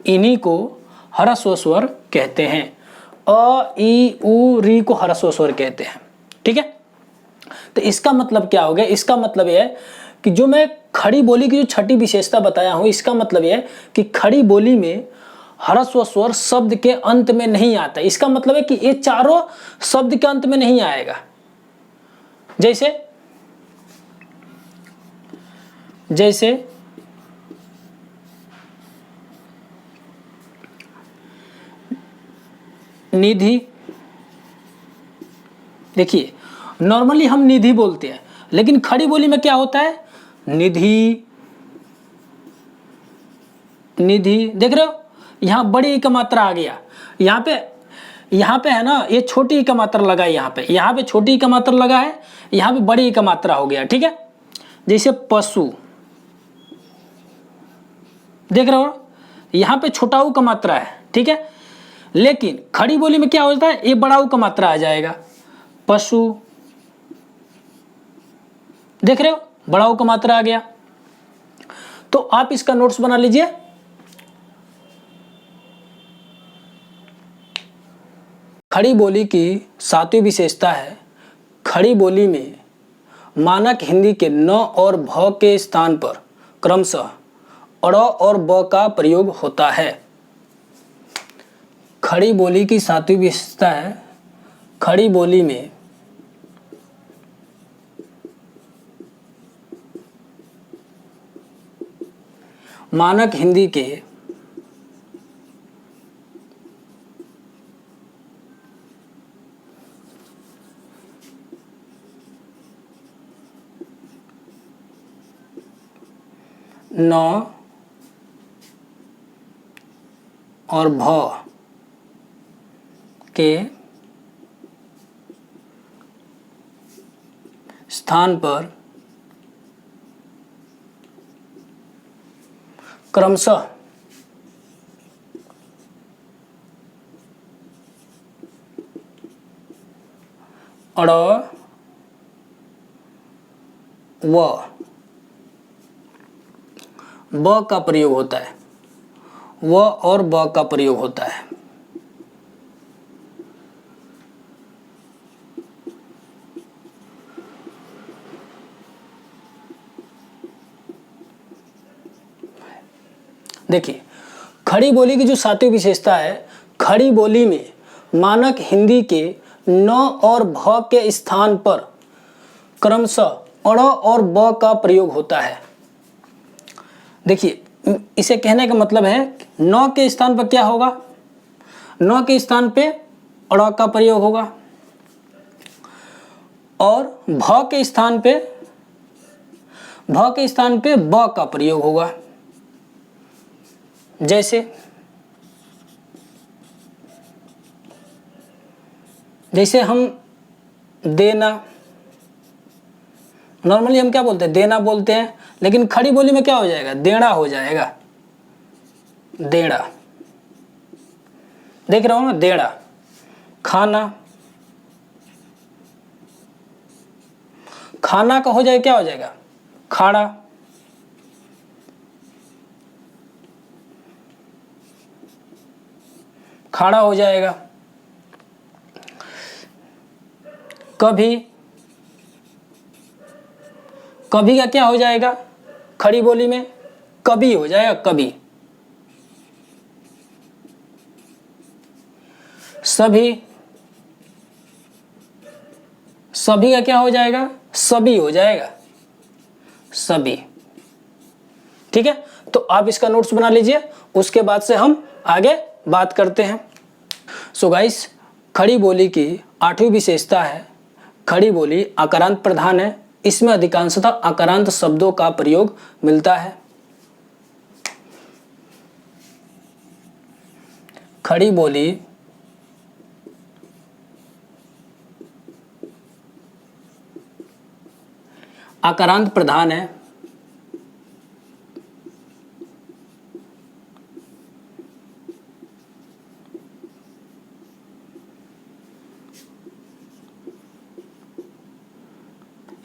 Speaker 1: इन्हीं को ह्रस्व स्वर कहते हैं। अ, ई, उ, री को ह्रस्व स्वर कहते हैं। ठीक है, तो इसका मतलब क्या हो गया? इसका मतलब यह है कि जो मैं खड़ी बोली की जो छठी विशेषता बताया हूं, इसका मतलब यह है कि खड़ी बोली में ह्रस्व स्वर शब्द के अंत में नहीं आता। इसका मतलब है कि ये चारों शब्द के अंत में नहीं आएगा। जैसे जैसे निधि, देखिए नॉर्मली हम निधि बोलते हैं, लेकिन खड़ी बोली में क्या होता है? निधि, निधि। देख रहे हो, यहां बड़ी ई का मात्रा आ गया। यहाँ पे है ना, ये छोटी ई का मात्रा लगा है। यहाँ पे छोटी ई का मात्रा लगा है, यहाँ पे बड़ी ई का मात्रा हो गया। ठीक है, जैसे पशु, देख रहे हो, यहाँ पे छोटा ऊ का मात्रा है। ठीक है, लेकिन खड़ी बोली में क्या होता है? ये बड़ा ऊ का मात्रा आ जाएगा, पशु। देख रहे हो, बड़ा ऊ का मात्रा आ गया। तो आप इसका नोट्स बना लीजिए। खड़ी बोली की सातवीं विशेषता है, खड़ी बोली में मानक हिंदी के न और भ के स्थान पर क्रमशः अड़ और ब का प्रयोग होता है। खड़ी बोली की सातवीं विशेषता है, खड़ी बोली में मानक हिंदी के न और भ के स्थान पर क्रमशः अड़ व ब का प्रयोग होता है। व और ब का प्रयोग होता है। देखिए, खड़ी बोली की जो सातवीं विशेषता है, खड़ी बोली में मानक हिंदी के न और भ के स्थान पर क्रमशः अड़ और ब का प्रयोग होता है। देखिए, इसे कहने का मतलब है न के स्थान पर क्या होगा? न के स्थान पे अड़ का प्रयोग होगा और भ के स्थान पे ब का प्रयोग होगा। जैसे हम देना, नॉर्मली हम क्या बोलते हैं? देना बोलते हैं, लेकिन खड़ी बोली में क्या हो जाएगा? देना हो जाएगा, देना। देख रहे हो ना, देना। खाना, खाना का हो जाएगा, क्या हो जाएगा? खाड़ा। खाड़ा हो जाएगा। कभी, कभी का क्या हो जाएगा खड़ी बोली में? कभी हो जाएगा, कभी। सभी, सभी का क्या हो जाएगा? सभी हो जाएगा, सभी। ठीक है, तो आप इसका नोट्स बना लीजिए, उसके बाद से हम आगे बात करते हैं। सो गाइस, खड़ी बोली की 8वीं विशेषता है, खड़ी बोली आकारांत प्रधान है। इसमें अधिकांशतः आकारांत शब्दों का प्रयोग मिलता है। खड़ी बोली आकारांत प्रधान है।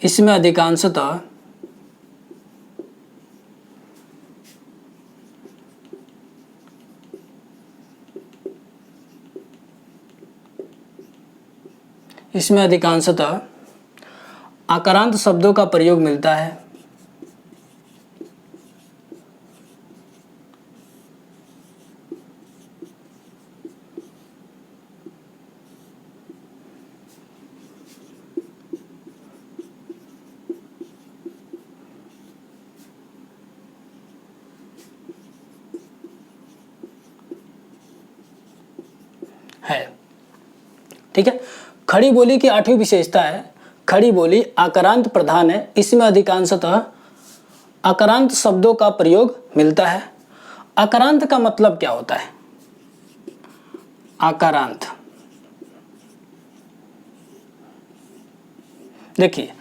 Speaker 1: इसमें अधिकांशतः आकारांत शब्दों का प्रयोग मिलता है। ठीक है, खड़ी बोली की 8वीं विशेषता है, खड़ी बोली आकारांत प्रधान है। इसमें अधिकांशतः आकारांत शब्दों का प्रयोग मिलता है। आकारांत का मतलब क्या होता है? आकारांत, देखिए,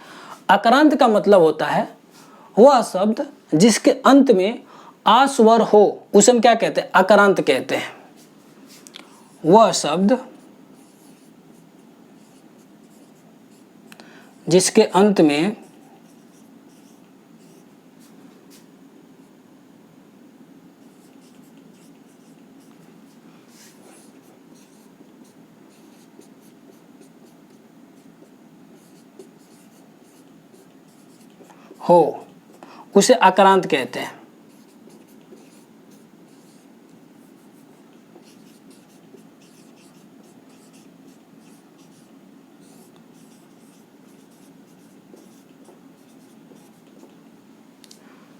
Speaker 1: आकारांत का मतलब होता है वह शब्द जिसके अंत में आ स्वर हो, उसे हम क्या कहते हैं? आकारांत कहते हैं। वह शब्द जिसके अंत में हो, उसे आकारांत कहते हैं।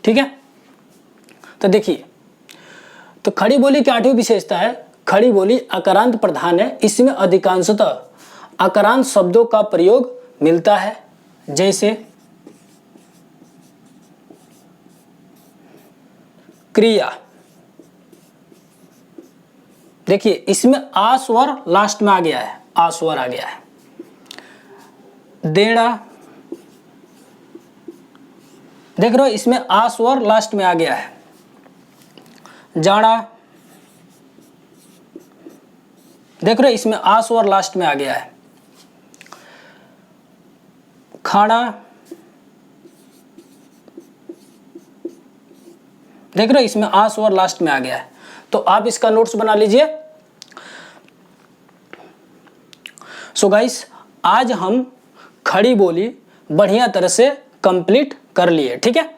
Speaker 1: ठीक है, तो देखिए, तो खड़ी बोली की 8वीं विशेषता है, खड़ी बोली आकारांत प्रधान है। इसमें अधिकांशतः आकारांत शब्दों का प्रयोग मिलता है। जैसे क्रिया, देखिए इसमें आ स्वर लास्ट में आ गया है, आ स्वर आ गया है। देना, देख रहे हो इसमें आ स्वर लास्ट में आ गया है। जाना, देख रहे हो इसमें आ स्वर लास्ट में आ गया है। खाना, देख रहे हो इसमें आ स्वर लास्ट में आ गया है। तो आप इसका नोट्स बना लीजिए। सो गाइस, आज हम खड़ी बोली बढ़िया तरह से कंप्लीट कर लिए। ठीक है,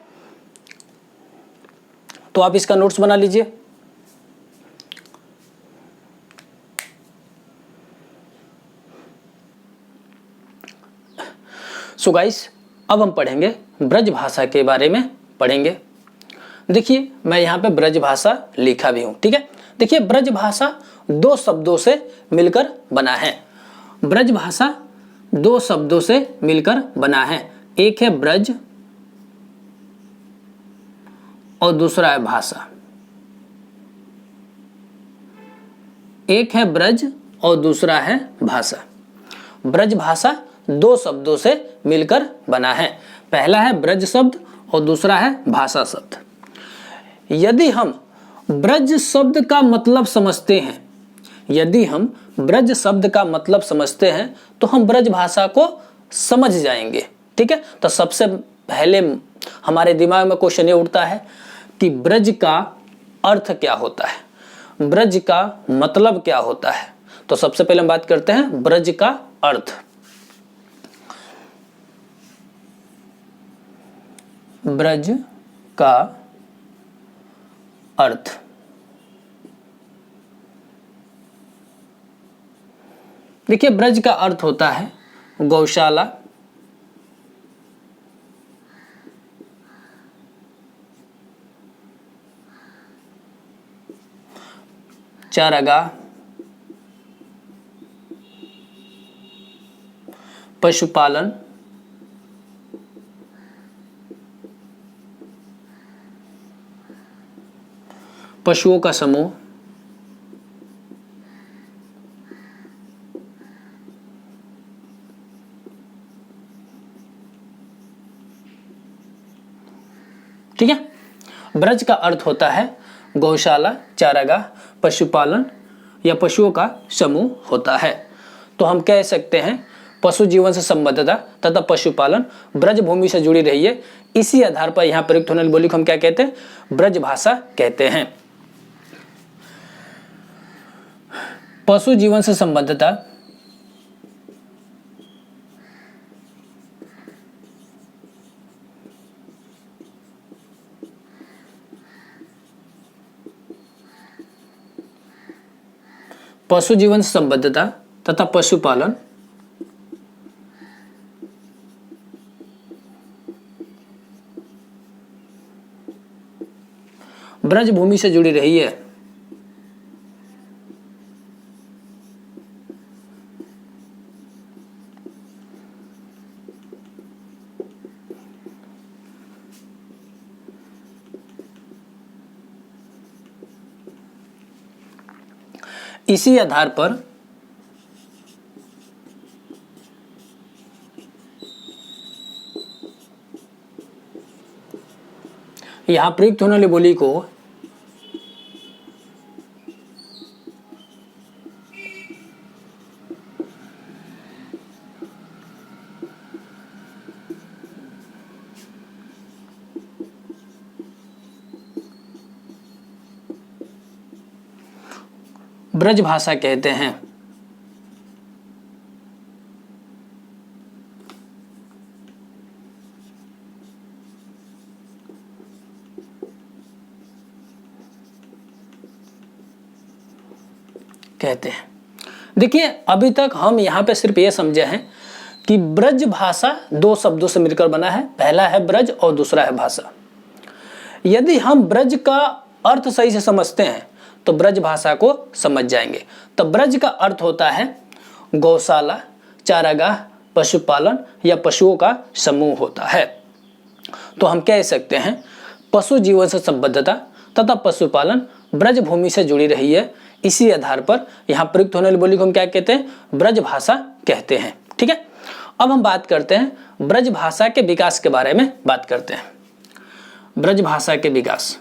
Speaker 1: तो आप इसका नोट्स बना लीजिए। सो गाइस, अब हम पढ़ेंगे ब्रज भाषा के बारे में पढ़ेंगे। देखिए, मैं यहाँ पे ब्रज भाषा लिखा भी हूं। ठीक है, देखिए ब्रज भाषा 2 शब्दों से मिलकर बना है। ब्रज भाषा 2 शब्दों से मिलकर बना है। एक है ब्रज और दूसरा है भाषा। एक है ब्रज और दूसरा है भाषा। ब्रज भाषा 2 शब्दों से मिलकर बना है। पहला है ब्रज शब्द और दूसरा है भाषा शब्द। यदि हम ब्रज शब्द का मतलब समझते हैं, यदि हम ब्रज शब्द का मतलब समझते हैं तो हम ब्रज भाषा को समझ जाएंगे। ठीक है, तो सबसे पहले हमारे दिमाग में क्वेश्चन ये उठता है कि ब्रज का अर्थ क्या होता है। ब्रज का मतलब क्या होता है? तो सबसे पहले हम बात करते हैं ब्रज का अर्थ। ब्रज का अर्थ। देखिए, ब्रज का अर्थ होता है गौशाला, चारागाह, पशुपालन, पशुओं का समूह, ठीक है। ब्रज का अर्थ होता है गौशाला, चारागाह, पशुपालन या पशुओं का समूह होता है। तो हम कह सकते हैं पशु जीवन से संबद्धता तथा पशुपालन ब्रज भूमि से जुड़ी रही है। इसी आधार पर यहाँ प्रयुक्त होने वाली बोली को हम क्या कहते हैं? ब्रज भाषा कहते हैं। पशु जीवन से संबद्धता पशु जीवन से संबद्धता तथा पशुपालन ब्रज भूमि से जुड़ी रही है। इसी आधार पर यहां प्रयुक्त होने वाली बोली को ब्रज भाषा कहते हैं। देखिए, अभी तक हम यहां पे सिर्फ ये समझे हैं कि ब्रज भाषा दो शब्दों से मिलकर बना है, पहला है ब्रज और दूसरा है भाषा। यदि हम ब्रज का अर्थ सही से समझते हैं तो ब्रज भाषा को समझ जाएंगे। तो ब्रज का अर्थ होता है गौशाला, चारागाह, पशुपालन या पशुओं का समूह होता है। तो हम कह सकते हैं पशु जीवन से संबद्धता तथा पशुपालन ब्रज भूमि से जुड़ी रही है। इसी आधार पर यहाँ प्रयुक्त होने वाली बोली को हम क्या कहते हैं? ब्रज भाषा कहते हैं। ठीक है, अब हम बात करते हैं ब्रज भाषा के विकास के बारे में बात करते हैं। ब्रज भाषा के विकास।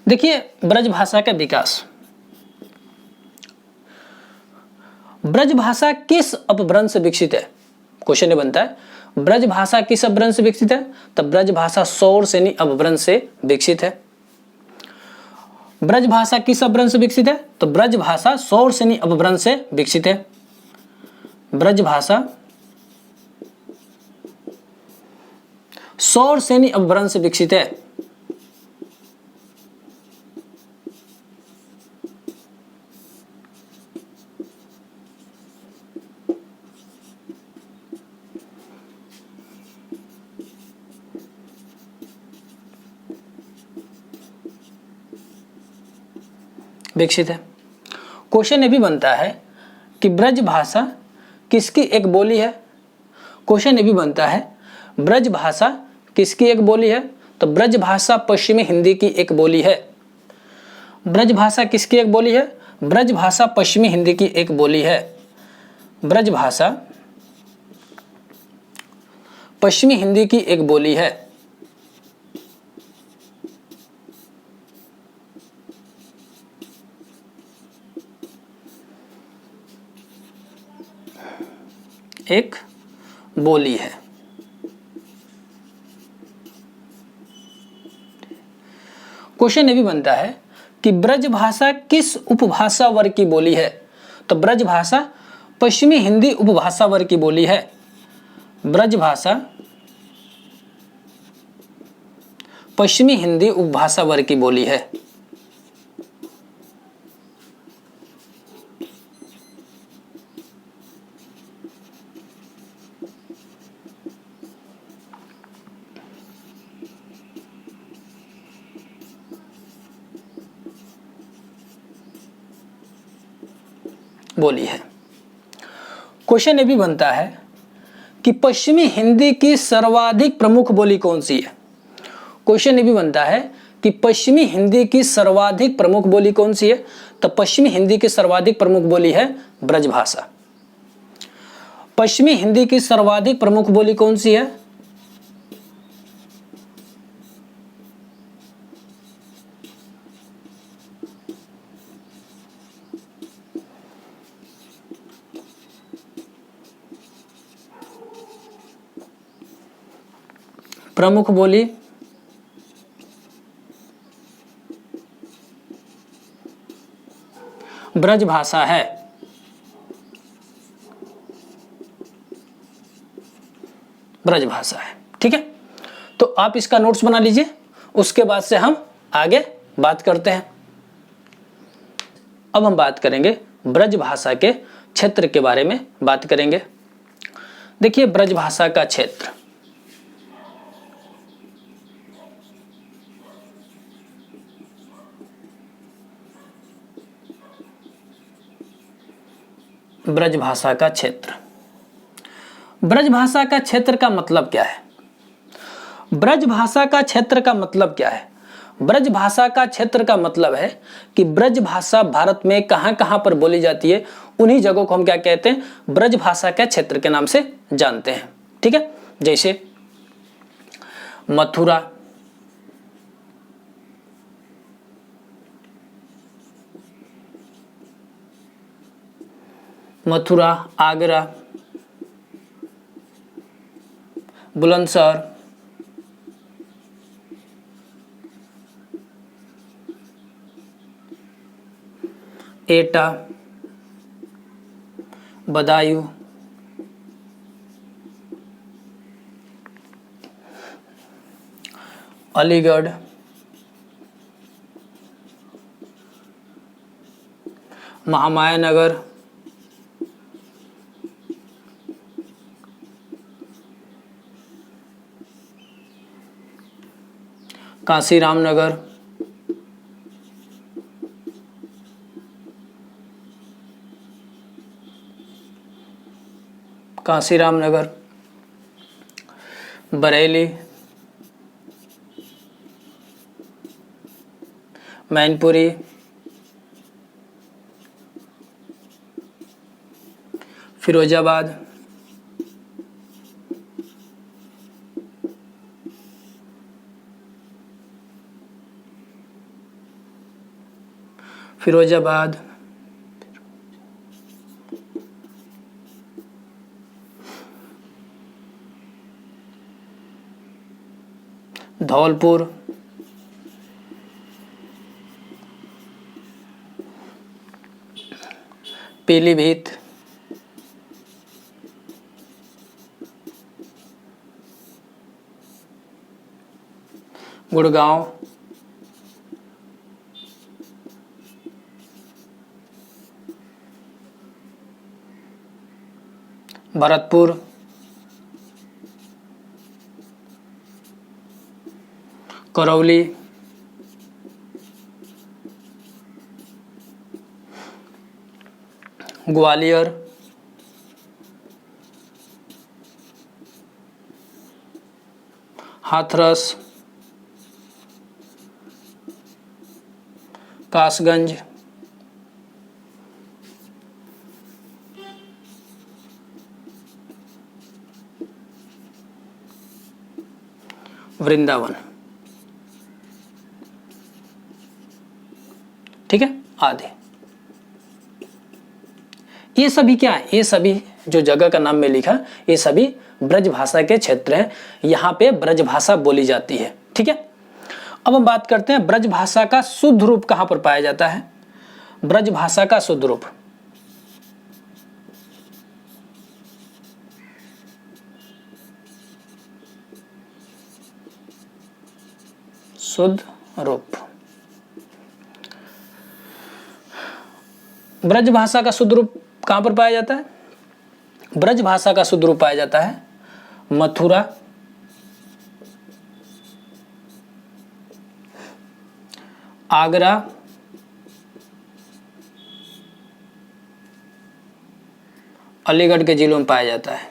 Speaker 1: देखिए, ब्रज भाषा का विकास। ब्रज भाषा किस अपभ्रंश से विकसित है? क्वेश्चन ये बनता है ब्रज भाषा किस अपभ्रंश से विकसित है? तब ब्रज भाषा शौरसेनी अपभ्रंश से विकसित है। ब्रज भाषा किस अपभ्रंश से विकसित है? तो ब्रज भाषा शौरसेनी अपभ्रंश से विकसित है। ब्रज भाषा शौरसेनी अपभ्रंश से विकसित है। विकसित है। क्वेश्चन ये भी बनता है कि ब्रज भाषा किसकी एक बोली है? क्वेश्चन ये भी बनता है ब्रज भाषा किसकी एक बोली है? तो ब्रज भाषा पश्चिमी हिंदी की एक बोली है। ब्रज भाषा किसकी एक बोली है? ब्रज भाषा पश्चिमी हिंदी की एक बोली है। ब्रज भाषा पश्चिमी हिंदी की एक बोली है। एक बोली है। क्वेश्चन ये भी बनता है कि ब्रज भाषा किस उपभाषा वर्ग की बोली है? तो ब्रज भाषा पश्चिमी हिंदी उपभाषा वर्ग की बोली है। ब्रज भाषा पश्चिमी हिंदी उपभाषा वर्ग की बोली है। बोली है। क्वेश्चन ये भी बनता है कि पश्चिमी हिंदी की सर्वाधिक प्रमुख बोली कौन सी है? क्वेश्चन ये भी बनता है कि पश्चिमी हिंदी की सर्वाधिक प्रमुख बोली कौन सी है? तो पश्चिमी हिंदी की सर्वाधिक प्रमुख बोली है ब्रजभाषा। पश्चिमी हिंदी की सर्वाधिक प्रमुख बोली कौन सी है? प्रमुख बोली ब्रजभाषा है। ब्रजभाषा है। ठीक है, तो आप इसका नोट्स बना लीजिए, उसके बाद से हम आगे बात करते हैं। अब हम बात करेंगे ब्रजभाषा के क्षेत्र के बारे में बात करेंगे। देखिए ब्रजभाषा का क्षेत्र, ब्रजभाषा का क्षेत्र। ब्रजभाषा का क्षेत्र का मतलब क्या है? ब्रजभाषा का क्षेत्र का मतलब क्या है? ब्रजभाषा का क्षेत्र का मतलब है कि ब्रजभाषा भारत में कहां कहां पर बोली जाती है, उन्हीं जगहों को हम क्या कहते हैं? ब्रजभाषा के क्षेत्र के नाम से जानते हैं। ठीक है, जैसे मथुरा, आगरा, बुलंदशहर, एटा, बदायूं, अलीगढ़, महामाया नगर, कांसीराम नगर, कांसीराम नगर, बरेली, मैनपुरी, फिरोजाबाद, धौलपुर, पीलीभीत, गुड़गांव, भरतपुर, करौली, ग्वालियर, हाथरस, कासगंज, वृंदावन। ठीक है, आधे। ये सभी क्या है? ये सभी जो जगह का नाम में लिखा, ये सभी ब्रज भाषा के क्षेत्र हैं, यहाँ पे ब्रज भाषा बोली जाती है। ठीक है, अब हम बात करते हैं ब्रज भाषा का शुद्ध रूप कहाँ पर पाया जाता है। ब्रज भाषा का शुद्ध रूप, शुद्ध रूप, ब्रज भाषा का शुद्ध रूप कहाँ पर पाया जाता है। ब्रज भाषा का शुद्ध रूप पाया जाता है मथुरा, आगरा, अलीगढ़ के जिलों में पाया जाता है।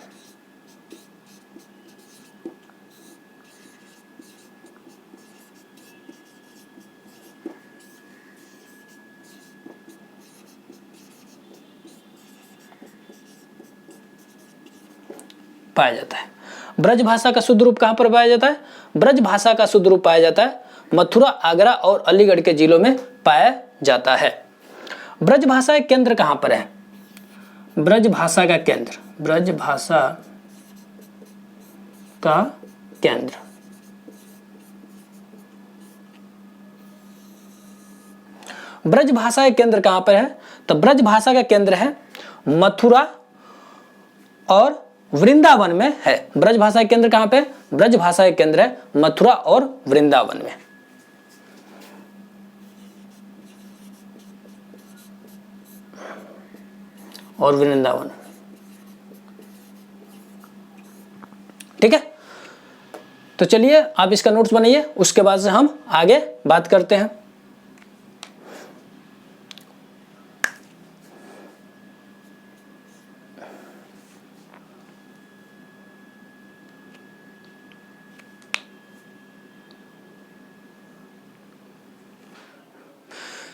Speaker 1: पाया जाता है। ब्रज भाषा का शुद्ध रूप कहां पर पाया जाता है। ब्रज भाषा का शुद्ध रूप पाया जाता है मथुरा, आगरा और अलीगढ़ के जिलों में पाया जाता है। ब्रज भाषा का केंद्र कहां पर है। ब्रज भाषा का केंद्र, ब्रज भाषा का केंद्र ब्रज भाषा का केंद्र कहां पर है। तो ब्रज भाषा का केंद्र है मथुरा और वृंदावन में है। ब्रज भाषा का केंद्र कहां पे। ब्रज भाषा का केंद्र है मथुरा और वृंदावन में। और वृंदावन, ठीक है। तो चलिए आप इसका नोट्स बनाइए, उसके बाद से हम आगे बात करते हैं।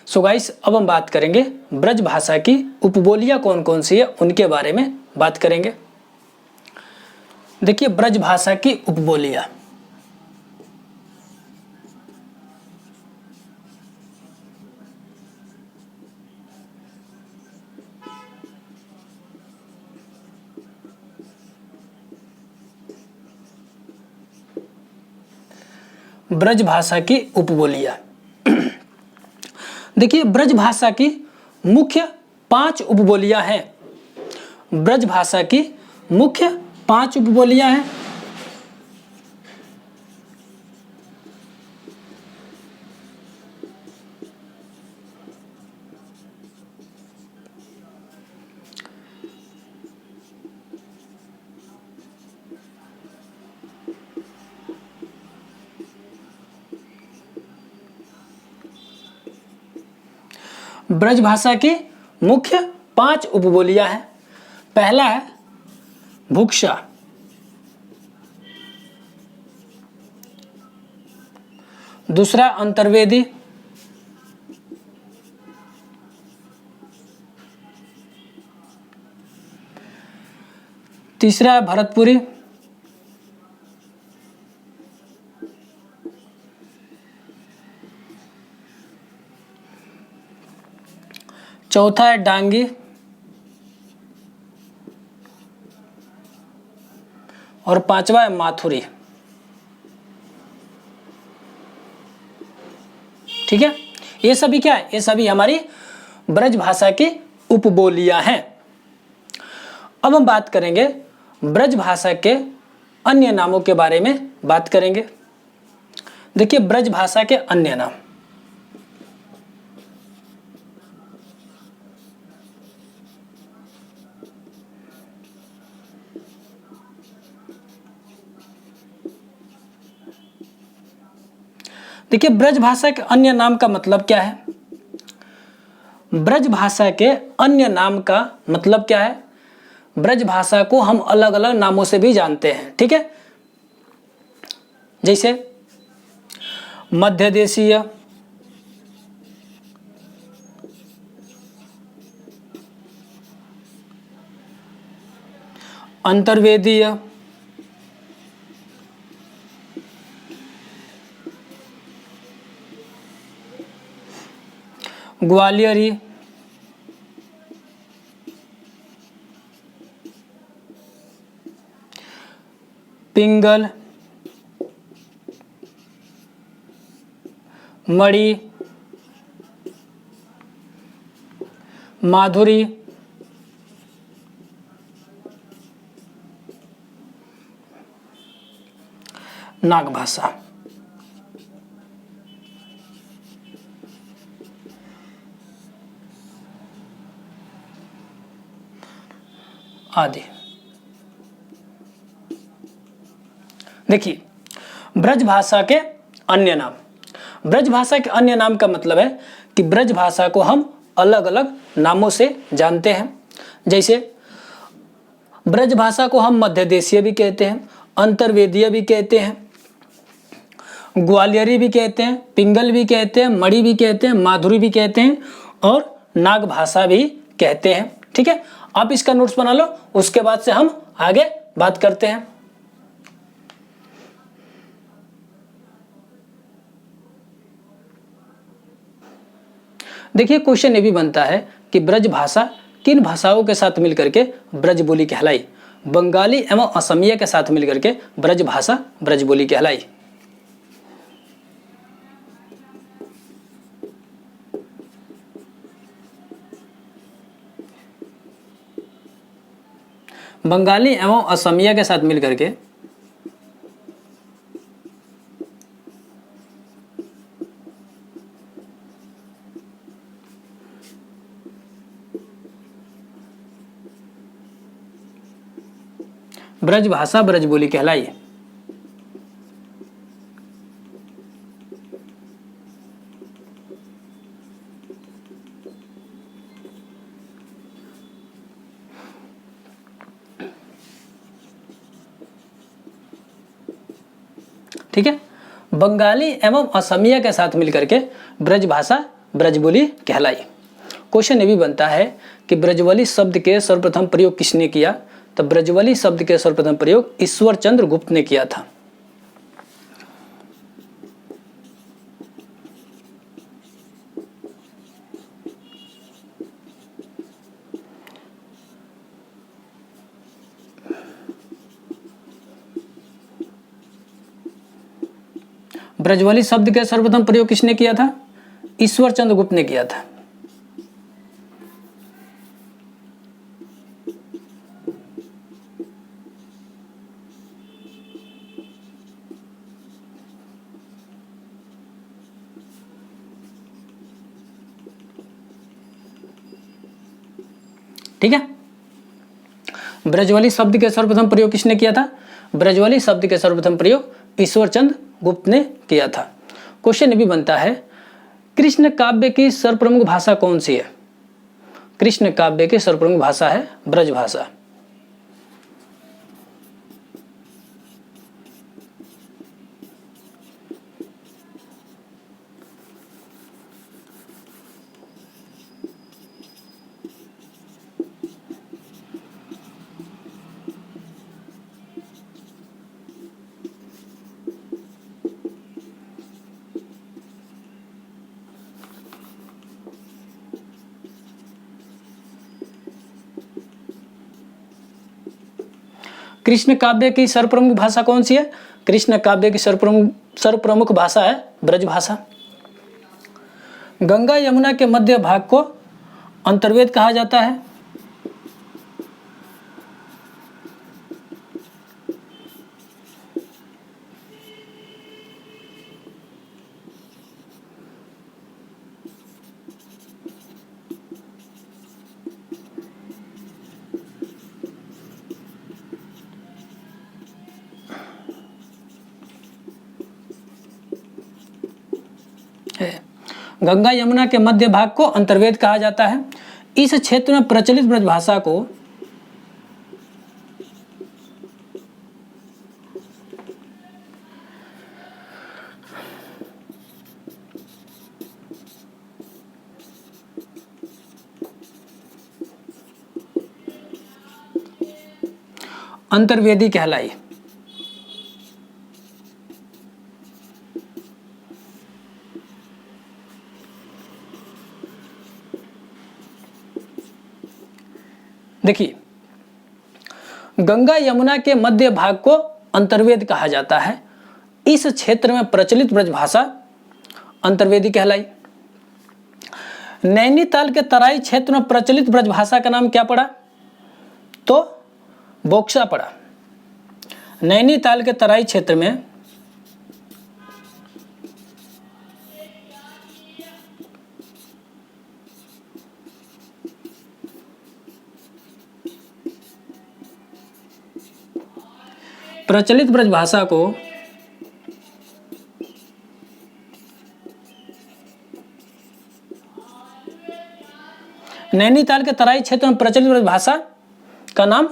Speaker 1: सो गाइस, अब हम बात करेंगे ब्रज भाषा की उपबोलियां कौन कौन सी है उनके बारे में बात करेंगे। देखिए ब्रज भाषा की उपबोलियां, ब्रज भाषा की उपबोलियां। देखिए ब्रज भाषा की मुख्य 5 उपबोलियां हैं। ब्रज भाषा की मुख्य 5 उपबोलियां हैं। ब्रज भाषा की मुख्य 5 उपबोलियां हैं। पहला है भुक्शा, दूसरा अंतर्वेदी, तीसरा है भरतपुरी, चौथा है डांगी, और 5वां है माथुरी। ठीक है, ये सभी क्या है, ये सभी हमारी ब्रज भाषा की उपबोलियां हैं। अब हम बात करेंगे ब्रज भाषा के अन्य नामों के बारे में बात करेंगे। देखिए ब्रज भाषा के अन्य नाम, देखिए ब्रज भाषा के अन्य नाम का मतलब क्या है। ब्रज भाषा के अन्य नाम का मतलब क्या है। ब्रज भाषा को हम अलग अलग नामों से भी जानते हैं, ठीक है। जैसे मध्य देशीय, अंतर्वेदीय, ग्वालियरी, पिंगल, मणि, माधुरी, नागभाषा। आदि। देखिए, ब्रज भाषा के अन्य नाम। ब्रज भाषा के अन्य नाम का मतलब है कि ब्रज भाषा को हम अलग अलग नामों से जानते हैं। जैसे ब्रज भाषा को हम मध्य देशीय भी कहते हैं, अंतर्वेदीय भी कहते हैं, ग्वालियरी भी कहते हैं, पिंगल भी कहते हैं, मणि भी कहते हैं, माधुरी भी कहते हैं और नाग भाषा भी कहते हैं। ठीक है, आप इसका नोट्स बना लो, उसके बाद से हम आगे बात करते हैं। देखिए, क्वेश्चन ये भी बनता है कि ब्रज भाषा किन भाषाओं के साथ मिलकर के ब्रज बोली कहलाई? बंगाली एवं असमिया के साथ मिलकर के ब्रज भाषा ब्रज बोली कहलाई। बंगाली एवं असमिया के साथ मिलकर के ब्रज भाषा ब्रज बोली कहलाई। ठीक है, बंगाली एवं असमिया के साथ मिलकर के ब्रज भाषा ब्रज बोली कहलाई। क्वेश्चन ये भी बनता है कि ब्रजवली शब्द के सर्वप्रथम प्रयोग किसने किया? तो ब्रजवली शब्द के सर्वप्रथम प्रयोग ईश्वर चंद्र गुप्त ने किया था। ब्रजवली शब्द के सर्वप्रथम प्रयोग किसने किया था? ईश्वर चंद्र गुप्त ने किया था। ठीक है, ब्रजवली शब्द के सर्वप्रथम प्रयोग किसने किया था? ब्रजवली शब्द के सर्वप्रथम प्रयोग ईश्वर चंद्र गुप्त ने किया था। क्वेश्चन ये भी बनता है, कृष्ण काव्य की सर्वप्रमुख भाषा कौन सी है? कृष्ण काव्य की सर्वप्रमुख भाषा है ब्रज भाषा। कृष्ण काव्य की सर्वप्रमुख भाषा कौन सी है? कृष्ण काव्य की सर्वप्रमुख भाषा है ब्रज भाषा। गंगा यमुना के मध्य भाग को अंतर्वेद कहा जाता है। गंगा यमुना के मध्य भाग को अंतर्वेद कहा जाता है। इस क्षेत्र में प्रचलित ब्रज भाषा को अंतर्वेदी कहलाई। देखिए, गंगा यमुना के मध्य भाग को अंतर्वेद कहा जाता है। इस क्षेत्र में प्रचलित ब्रजभाषा अंतर्वेदी कहलाई। नैनीताल के तराई क्षेत्र में प्रचलित ब्रजभाषा का नाम क्या पड़ा? तो बोक्सा पड़ा। नैनीताल के तराई क्षेत्र में प्रचलित ब्रजभाषा को नैनीताल के तराई क्षेत्र में प्रचलित ब्रजभाषा का नाम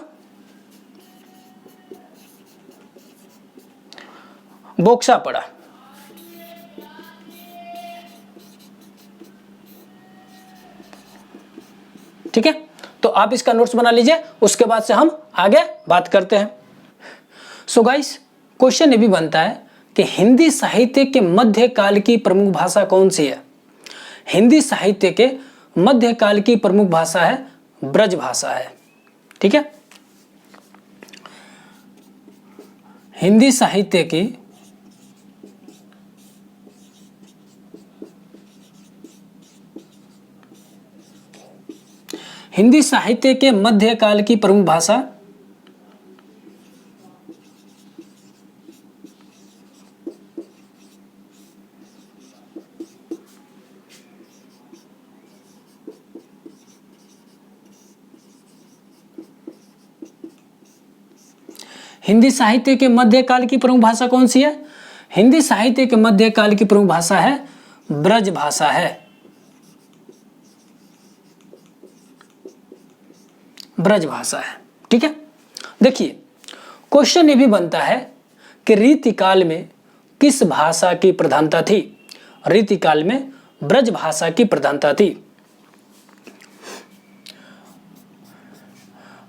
Speaker 1: बोक्सा पड़ा। ठीक है, तो आप इसका नोट्स बना लीजिए, उसके बाद से हम आगे बात करते हैं। सो गाइस, क्वेश्चन ये भी बनता है कि हिंदी साहित्य के मध्यकाल की प्रमुख भाषा कौन सी है? हिंदी साहित्य के मध्यकाल की प्रमुख भाषा है ब्रज भाषा है। ठीक है, हिंदी साहित्य की के मध्यकाल की प्रमुख भाषा हिंदी साहित्य के मध्यकाल की प्रमुख भाषा कौन सी है? हिंदी साहित्य के मध्यकाल की प्रमुख भाषा है ब्रज भाषा है। ब्रज भाषा है। ठीक है, देखिए क्वेश्चन ये भी बनता है कि रीतिकाल में किस भाषा की प्रधानता थी? रीतिकाल में ब्रज भाषा की प्रधानता थी।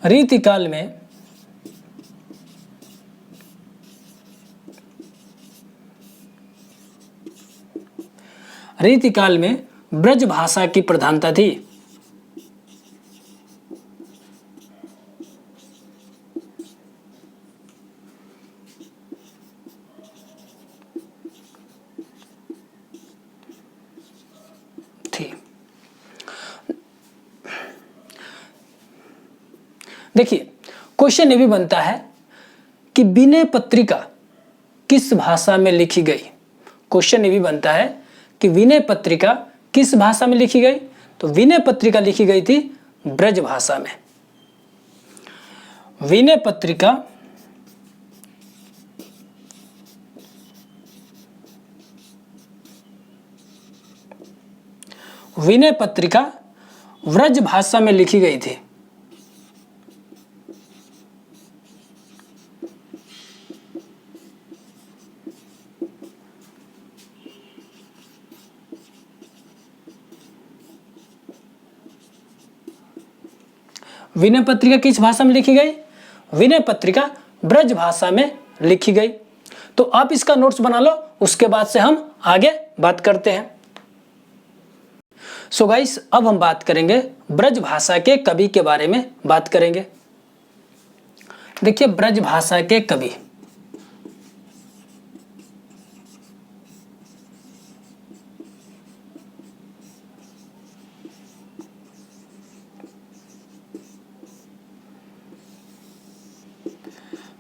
Speaker 1: रीतिकाल में ब्रज भाषा की प्रधानता थी। देखिए क्वेश्चन ये भी बनता है कि विनय पत्रिका किस भाषा में लिखी गई? क्वेश्चन ये भी बनता है कि विनय पत्रिका किस भाषा में लिखी गई? तो विनय पत्रिका लिखी गई थी ब्रज भाषा में। विनय पत्रिका ब्रज भाषा में लिखी गई थी। विनय पत्रिका किस भाषा में लिखी गई? विनय पत्रिका ब्रज भाषा में लिखी गई। तो आप इसका नोट्स बना लो, उसके बाद से हम आगे बात करते हैं। सो गाइस, अब हम बात करेंगे ब्रज भाषा के कवि के बारे में बात करेंगे। देखिए ब्रज भाषा के कवि,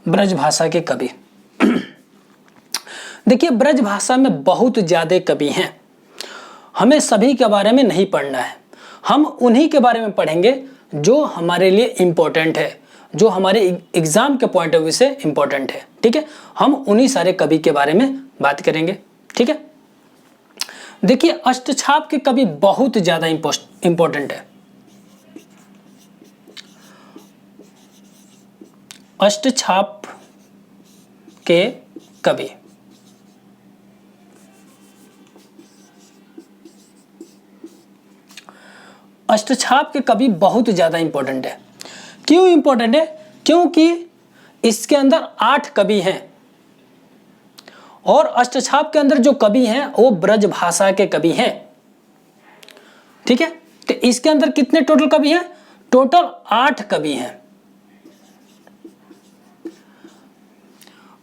Speaker 1: ब्रज भाषा के कवि। देखिए ब्रज भाषा में बहुत ज्यादा कवि हैं, हमें सभी के बारे में नहीं पढ़ना है, हम उन्हीं के बारे में पढ़ेंगे जो हमारे लिए इम्पोर्टेंट है, जो हमारे एग्जाम के पॉइंट ऑफ व्यू से इम्पोर्टेंट है। ठीक है, हम उन्हीं सारे कवि के बारे में बात करेंगे। ठीक है, देखिए अष्टछाप के कवि बहुत ज्यादा इम्पोर्टेंट है। अष्टछाप के कवि, अष्टछाप के कवि बहुत ज्यादा इंपॉर्टेंट है। क्यों इंपॉर्टेंट है? क्योंकि इसके अंदर 8 कवि हैं और अष्टछाप के अंदर जो कवि हैं वो ब्रज भाषा के कवि हैं। ठीक है, तो इसके अंदर कितने टोटल कवि हैं? टोटल 8 कवि हैं।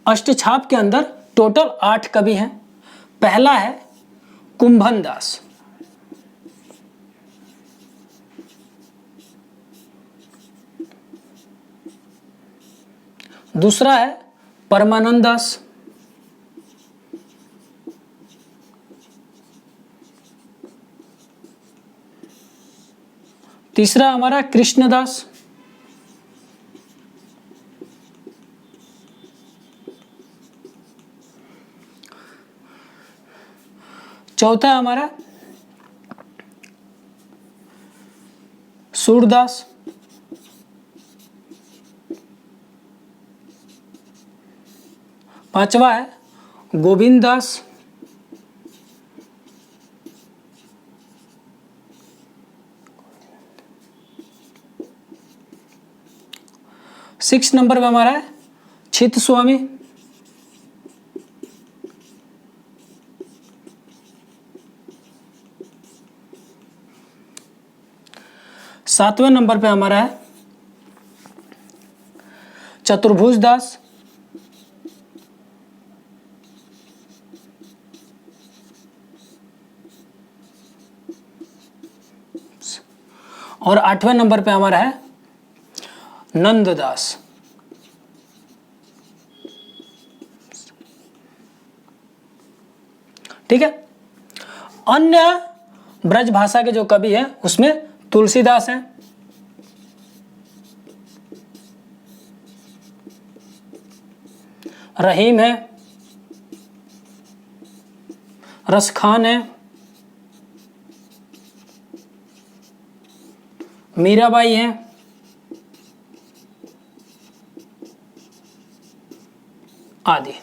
Speaker 1: अष्टछाप के अंदर टोटल 8 कवि हैं। पहला है कुंभन दास, दूसरा है परमानंद दास, तीसरा हमारा कृष्णदास, चौथा हमारा सूरदास, पांचवा है गोविंद दास, सिक्स नंबर पे हमारा है चित स्वामी, सातवें नंबर पे हमारा है चतुर्भुज दास, और आठवें नंबर पे हमारा है नंददास। ठीक है। अन्य ब्रज भाषा के जो कवि हैं उसमें तुलसीदास हैं, रहीम है, रसखान है, मीराबाई हैं, आदि।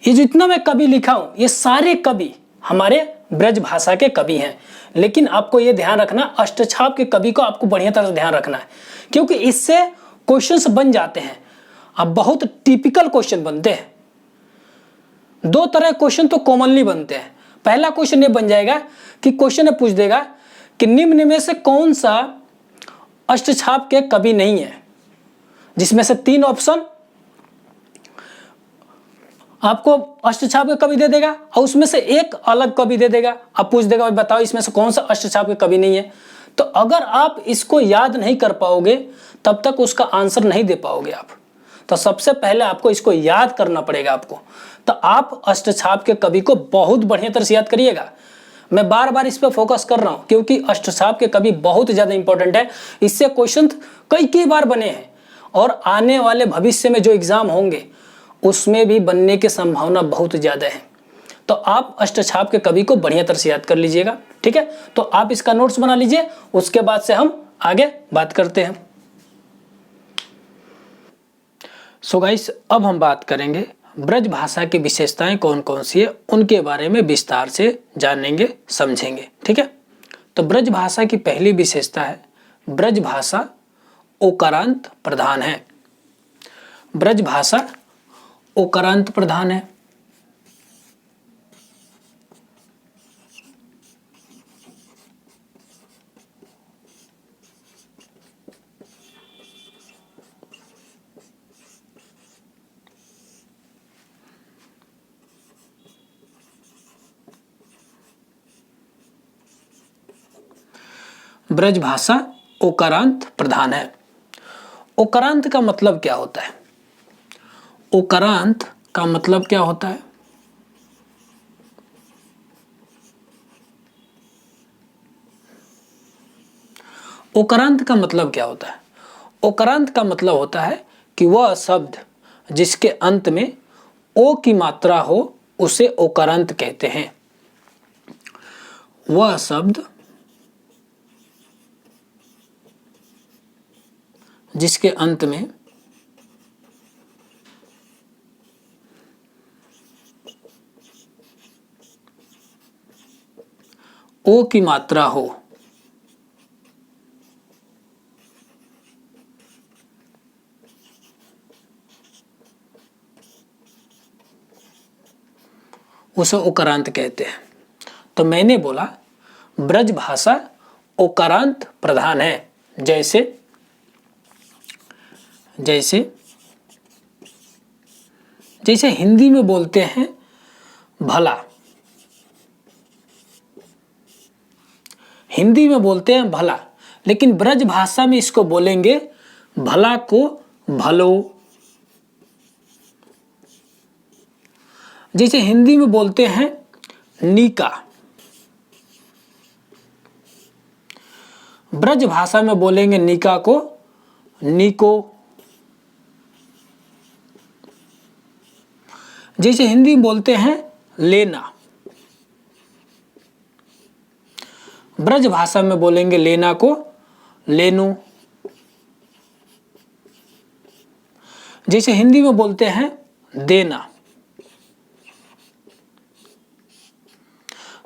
Speaker 1: ये जितना मैं कवि लिखा हूं ये सारे कवि हमारे ब्रज भाषा के कवि हैं, लेकिन आपको ये ध्यान रखना अष्टछाप के कवि को आपको बढ़िया तरह से ध्यान रखना है, क्योंकि इससे क्वेश्चंस बन जाते हैं। अब बहुत टिपिकल क्वेश्चन बनते हैं। दो तरह क्वेश्चन तो कॉमनली बनते हैं। पहला क्वेश्चन ये बन जाएगा कि क्वेश्चन पूछ देगा कि निम्न में से कौन सा अष्टछाप के कवि नहीं है, जिसमें से 3 ऑप्शन आपको अष्टछाप के कवि दे देगा और उसमें से एक अलग कवि दे देगा। आप पूछ देगा बताओ इसमें से कौन सा अष्टछाप के कवि नहीं है। तो अगर आप इसको याद नहीं कर पाओगे तब तक उसका आंसर नहीं दे पाओगे आप। तो सबसे पहले आपको इसको याद करना पड़ेगा आपको। तो आप अष्टछाप के कवि को बहुत बढ़िया तरह से याद करिएगा। मैं बार बार इस पर फोकस कर रहा हूं क्योंकि अष्टछाप के कवि बहुत ज्यादा इंपॉर्टेंट है। इससे क्वेश्चन कई बार बने हैं और आने वाले भविष्य में जो एग्जाम होंगे उसमें भी बनने की संभावना बहुत ज्यादा है। तो आप अष्टछाप के कवि को बढ़िया तरह से याद कर लीजिएगा। ठीक है, तो आप इसका नोट्स बना लीजिए, उसके बाद से हम आगे बात करते हैं। सो गाइस, अब हम बात करेंगे ब्रज भाषा की विशेषताएं कौन कौन सी है, उनके बारे में विस्तार से जानेंगे समझेंगे। ठीक है, तो ब्रज भाषा की पहली विशेषता है ब्रज भाषा ओकारांत प्रधान है। ब्रज भाषा ओकारांत प्रधान है। ब्रज भाषा ओकारांत प्रधान है। ओकारांत का मतलब क्या होता है? ओकारांत का मतलब क्या होता है? ओकारांत का मतलब क्या होता है? ओकारांत का मतलब होता है कि वह शब्द जिसके अंत में ओ की मात्रा हो उसे ओकारांत कहते हैं। वह शब्द जिसके अंत में ओ की मात्रा हो उसे ओकारांत कहते हैं। तो मैंने बोला ब्रज भाषा ओकारांत प्रधान है। जैसे जैसे जैसे हिंदी में बोलते हैं भला, हिंदी में बोलते हैं भला, लेकिन ब्रज भाषा में इसको बोलेंगे भला को भलो। जैसे हिंदी में बोलते हैं नीका, ब्रज भाषा में बोलेंगे नीका को नीको। जैसे हिंदी में बोलते हैं लेना, ब्रज भाषा में बोलेंगे लेना को लेनो। जैसे हिंदी में बोलते हैं देना,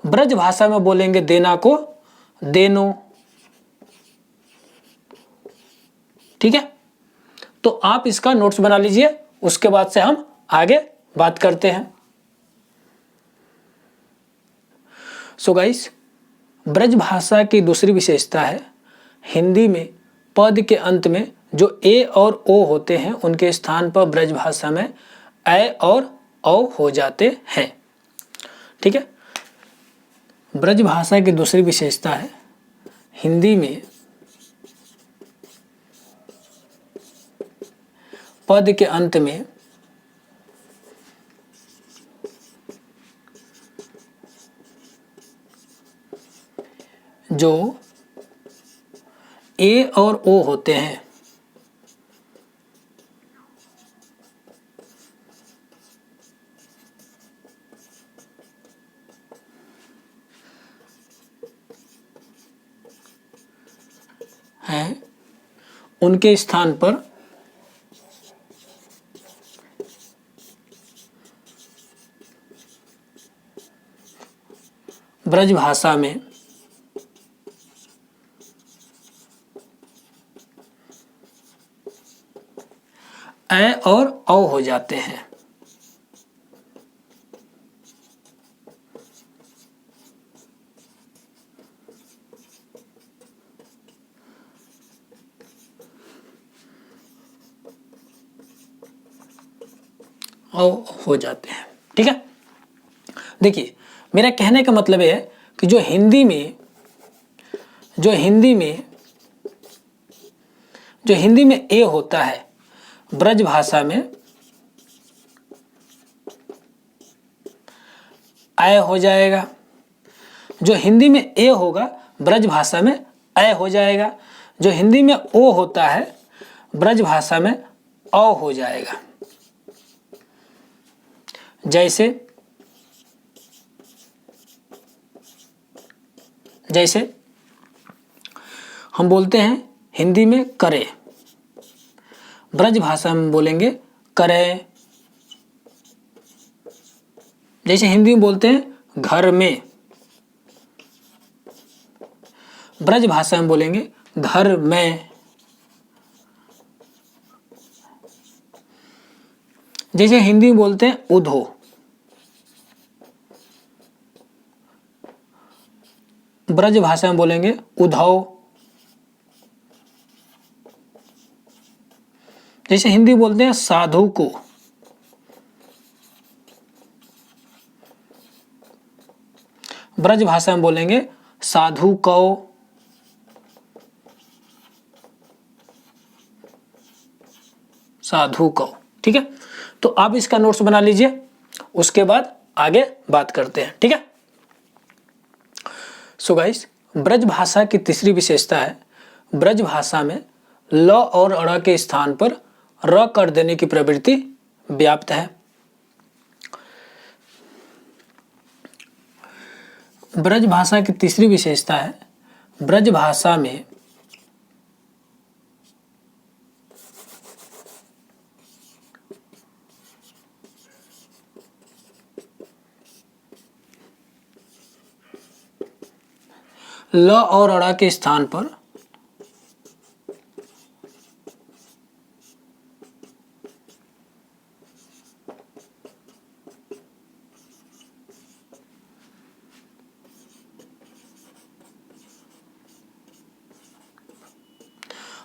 Speaker 1: ब्रज भाषा में बोलेंगे देना को देनो। ठीक है, तो आप इसका नोट्स बना लीजिए, उसके बाद से हम आगे बात करते हैं। सो गाइस, ब्रज भाषा की दूसरी विशेषता है हिंदी में पद के अंत में जो ए और ओ होते हैं उनके स्थान पर ब्रज भाषा में ए और औ हो जाते हैं। ठीक है, ब्रज भाषा की दूसरी विशेषता है हिंदी में पद के अंत में जो ए और ओ होते हैं उनके स्थान पर ब्रज भाषा में ए और औ हो जाते हैं। औ हो जाते हैं। ठीक है, देखिए मेरा कहने का मतलब है कि जो हिंदी में ए होता है ब्रज भाषा में आय हो जाएगा, जो हिंदी में ए होगा ब्रज भाषा में ऐ हो जाएगा, जो हिंदी में ओ होता है ब्रज भाषा में औ हो जाएगा। जैसे हम बोलते हैं हिंदी में करे, ब्रज भाषा में बोलेंगे करे। जैसे हिंदी में बोलते हैं घर में, ब्रज भाषा में बोलेंगे घर में। जैसे हिंदी में बोलते हैं उधो, ब्रज भाषा में बोलेंगे उधौ। जैसे हिंदी बोलते हैं साधु को, ब्रज भाषा में बोलेंगे साधु कौ। साधु कौ। ठीक है, तो आप इसका नोट्स बना लीजिए, उसके बाद आगे बात करते हैं। ठीक है, सो गाइस, ब्रज भाषा की तीसरी विशेषता है ब्रज भाषा में ल और अड़ के स्थान पर र कर देने की प्रवृत्ति व्याप्त है। ब्रज भाषा की तीसरी विशेषता है ब्रज भाषा में ल और अड़ा के स्थान पर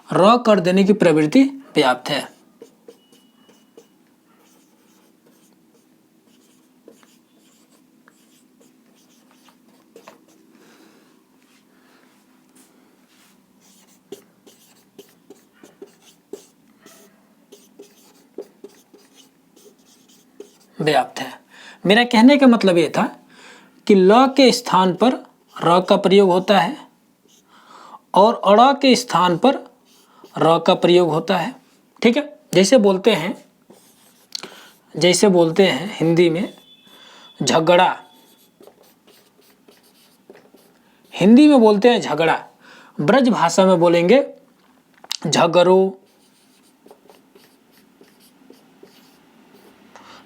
Speaker 1: र कर देने की प्रवृत्ति व्याप्त है। व्याप्त है। मेरा कहने का मतलब ये था कि ल के स्थान पर र का प्रयोग होता है और अड़ के स्थान पर र का प्रयोग होता है। ठीक है, जैसे बोलते हैं हिंदी में झगड़ा, हिंदी में बोलते हैं झगड़ा, ब्रज भाषा में बोलेंगे झगड़ो।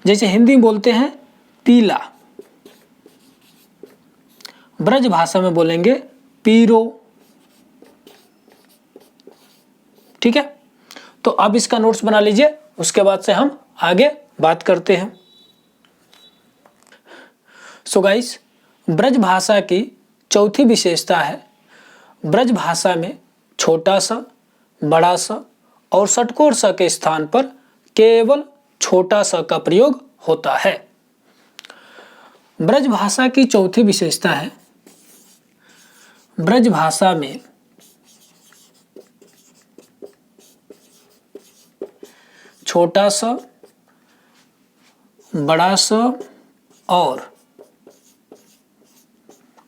Speaker 1: जैसे हिंदी में बोलते हैं पीला, ब्रज भाषा में बोलेंगे पीरो। ठीक है, तो अब इसका नोट्स बना लीजिए, उसके बाद से हम आगे बात करते हैं। सो गाइस, ब्रज भाषा की चौथी विशेषता है, ब्रज भाषा में छोटा सा, बड़ा सा और षटकोर स के स्थान पर केवल छोटा स का प्रयोग होता है। ब्रज भाषा की चौथी विशेषता है, ब्रज भाषा में छोटा सा, बड़ा सा और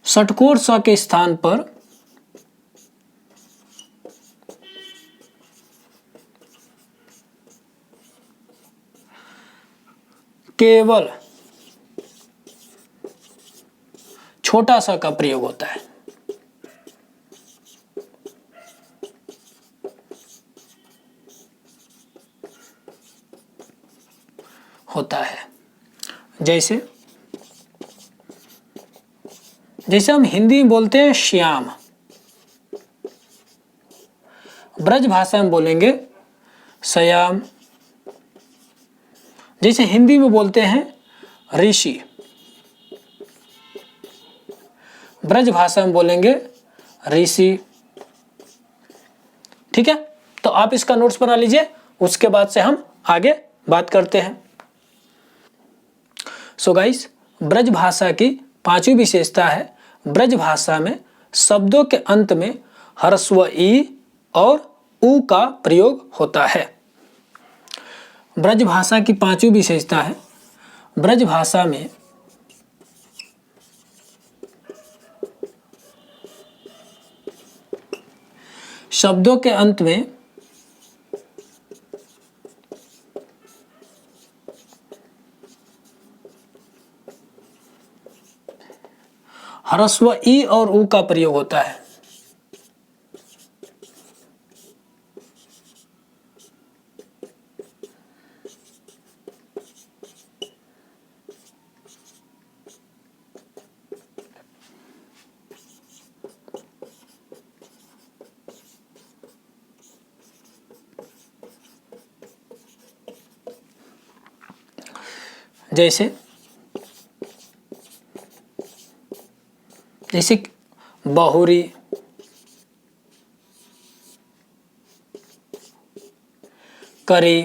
Speaker 1: षटकोर स के स्थान पर केवल छोटा सा का प्रयोग होता है। जैसे हम हिंदी में बोलते हैं श्याम, ब्रज भाषा में बोलेंगे श्याम। जैसे हिंदी में बोलते हैं ऋषि, ब्रज भाषा में बोलेंगे ऋषि। ठीक है, तो आप इसका नोट्स बना लीजिए, उसके बाद से हम आगे बात करते हैं। सो गाइस, ब्रज भाषा की पांचवी विशेषता है, ब्रज भाषा में शब्दों के अंत में ह्रस्व ई और उ का प्रयोग होता है। ब्रज भाषा की पांचवी विशेषता है, ब्रज भाषा में शब्दों के अंत में ह्रस्व ई और उ का प्रयोग होता है। जैसे बहुरी, करी,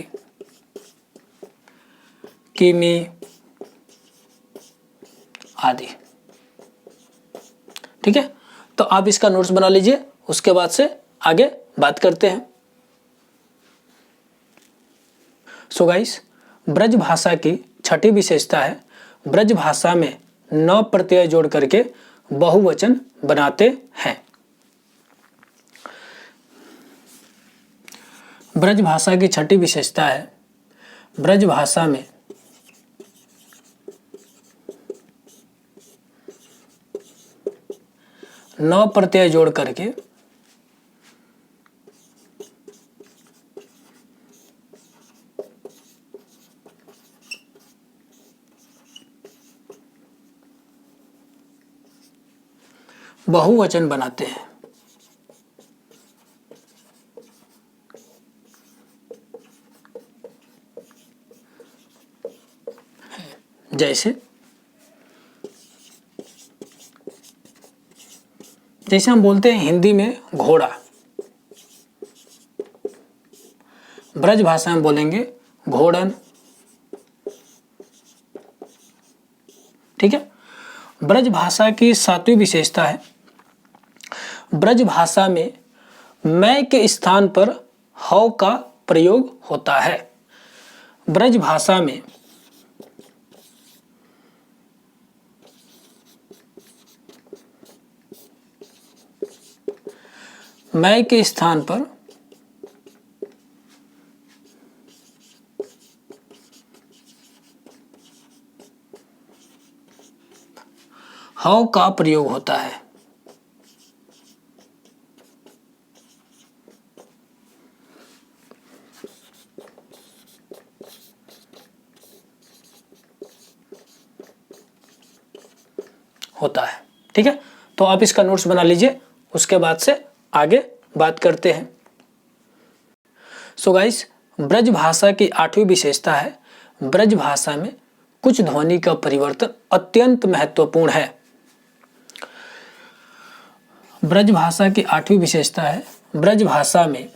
Speaker 1: किमी आदि। ठीक है, तो आप इसका नोट्स बना लीजिए, उसके बाद से आगे बात करते हैं। सो गाइस, ब्रज भाषा की छठी विशेषता है, ब्रज भाषा में न प्रत्यय जोड़ करके बहुवचन बनाते हैं। ब्रज भाषा की छठी विशेषता है, ब्रज भाषा में न प्रत्यय जोड़ करके बहुवचन बनाते हैं। जैसे हम बोलते हैं हिंदी में घोड़ा, ब्रज भाषा में बोलेंगे घोड़न। ठीक है, ब्रज भाषा की सातवीं विशेषता है, ब्रज भाषा में मैं के स्थान पर हौ का प्रयोग होता है। ब्रज भाषा में मैं के स्थान पर हौ का प्रयोग होता है। होता है, ठीक है। तो आप इसका नोट्स बना लीजिए, उसके बाद से आगे बात करते हैं। सो गाइस, ब्रज भाषा की 8वीं विशेषता है, ब्रज भाषा में कुछ ध्वनि का परिवर्तन अत्यंत महत्वपूर्ण है। ब्रज भाषा की 8वीं विशेषता है, ब्रज भाषा में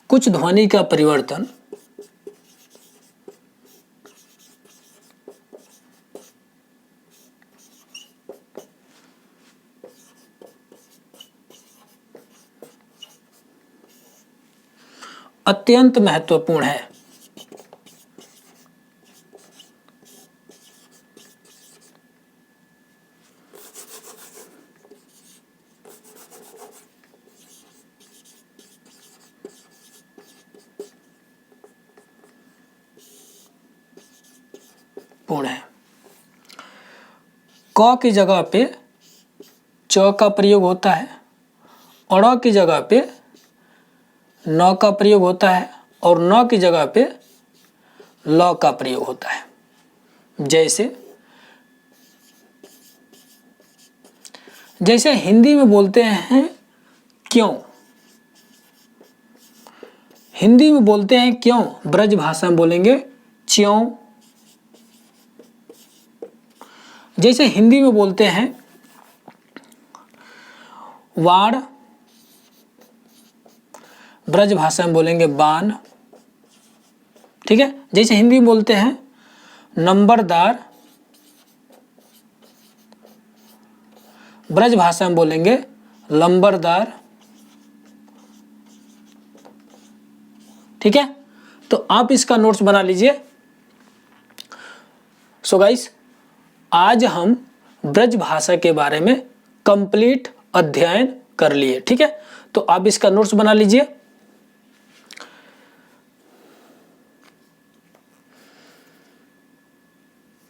Speaker 1: कुछ ध्वनि का परिवर्तन अत्यंत महत्वपूर्ण है। पूर्ण है। क की जगह पे च का प्रयोग होता है, अड़ की जगह पे न का प्रयोग होता है और न की जगह पे ल का प्रयोग होता है। जैसे हिंदी में बोलते हैं क्यों, हिंदी में बोलते हैं क्यों, ब्रज भाषा में बोलेंगे च्यों। जैसे हिंदी में बोलते हैं वाड़, ब्रज भाषा में बोलेंगे बान, ठीक है। जैसे हिंदी में बोलते हैं नंबरदार, ब्रज भाषा में बोलेंगे लंबरदार, ठीक है। तो आप इसका नोट्स बना लीजिए। सो गाइस, आज हम ब्रज भाषा के बारे में कंप्लीट अध्ययन कर लिए, ठीक है। तो आप इसका नोट्स बना लीजिए।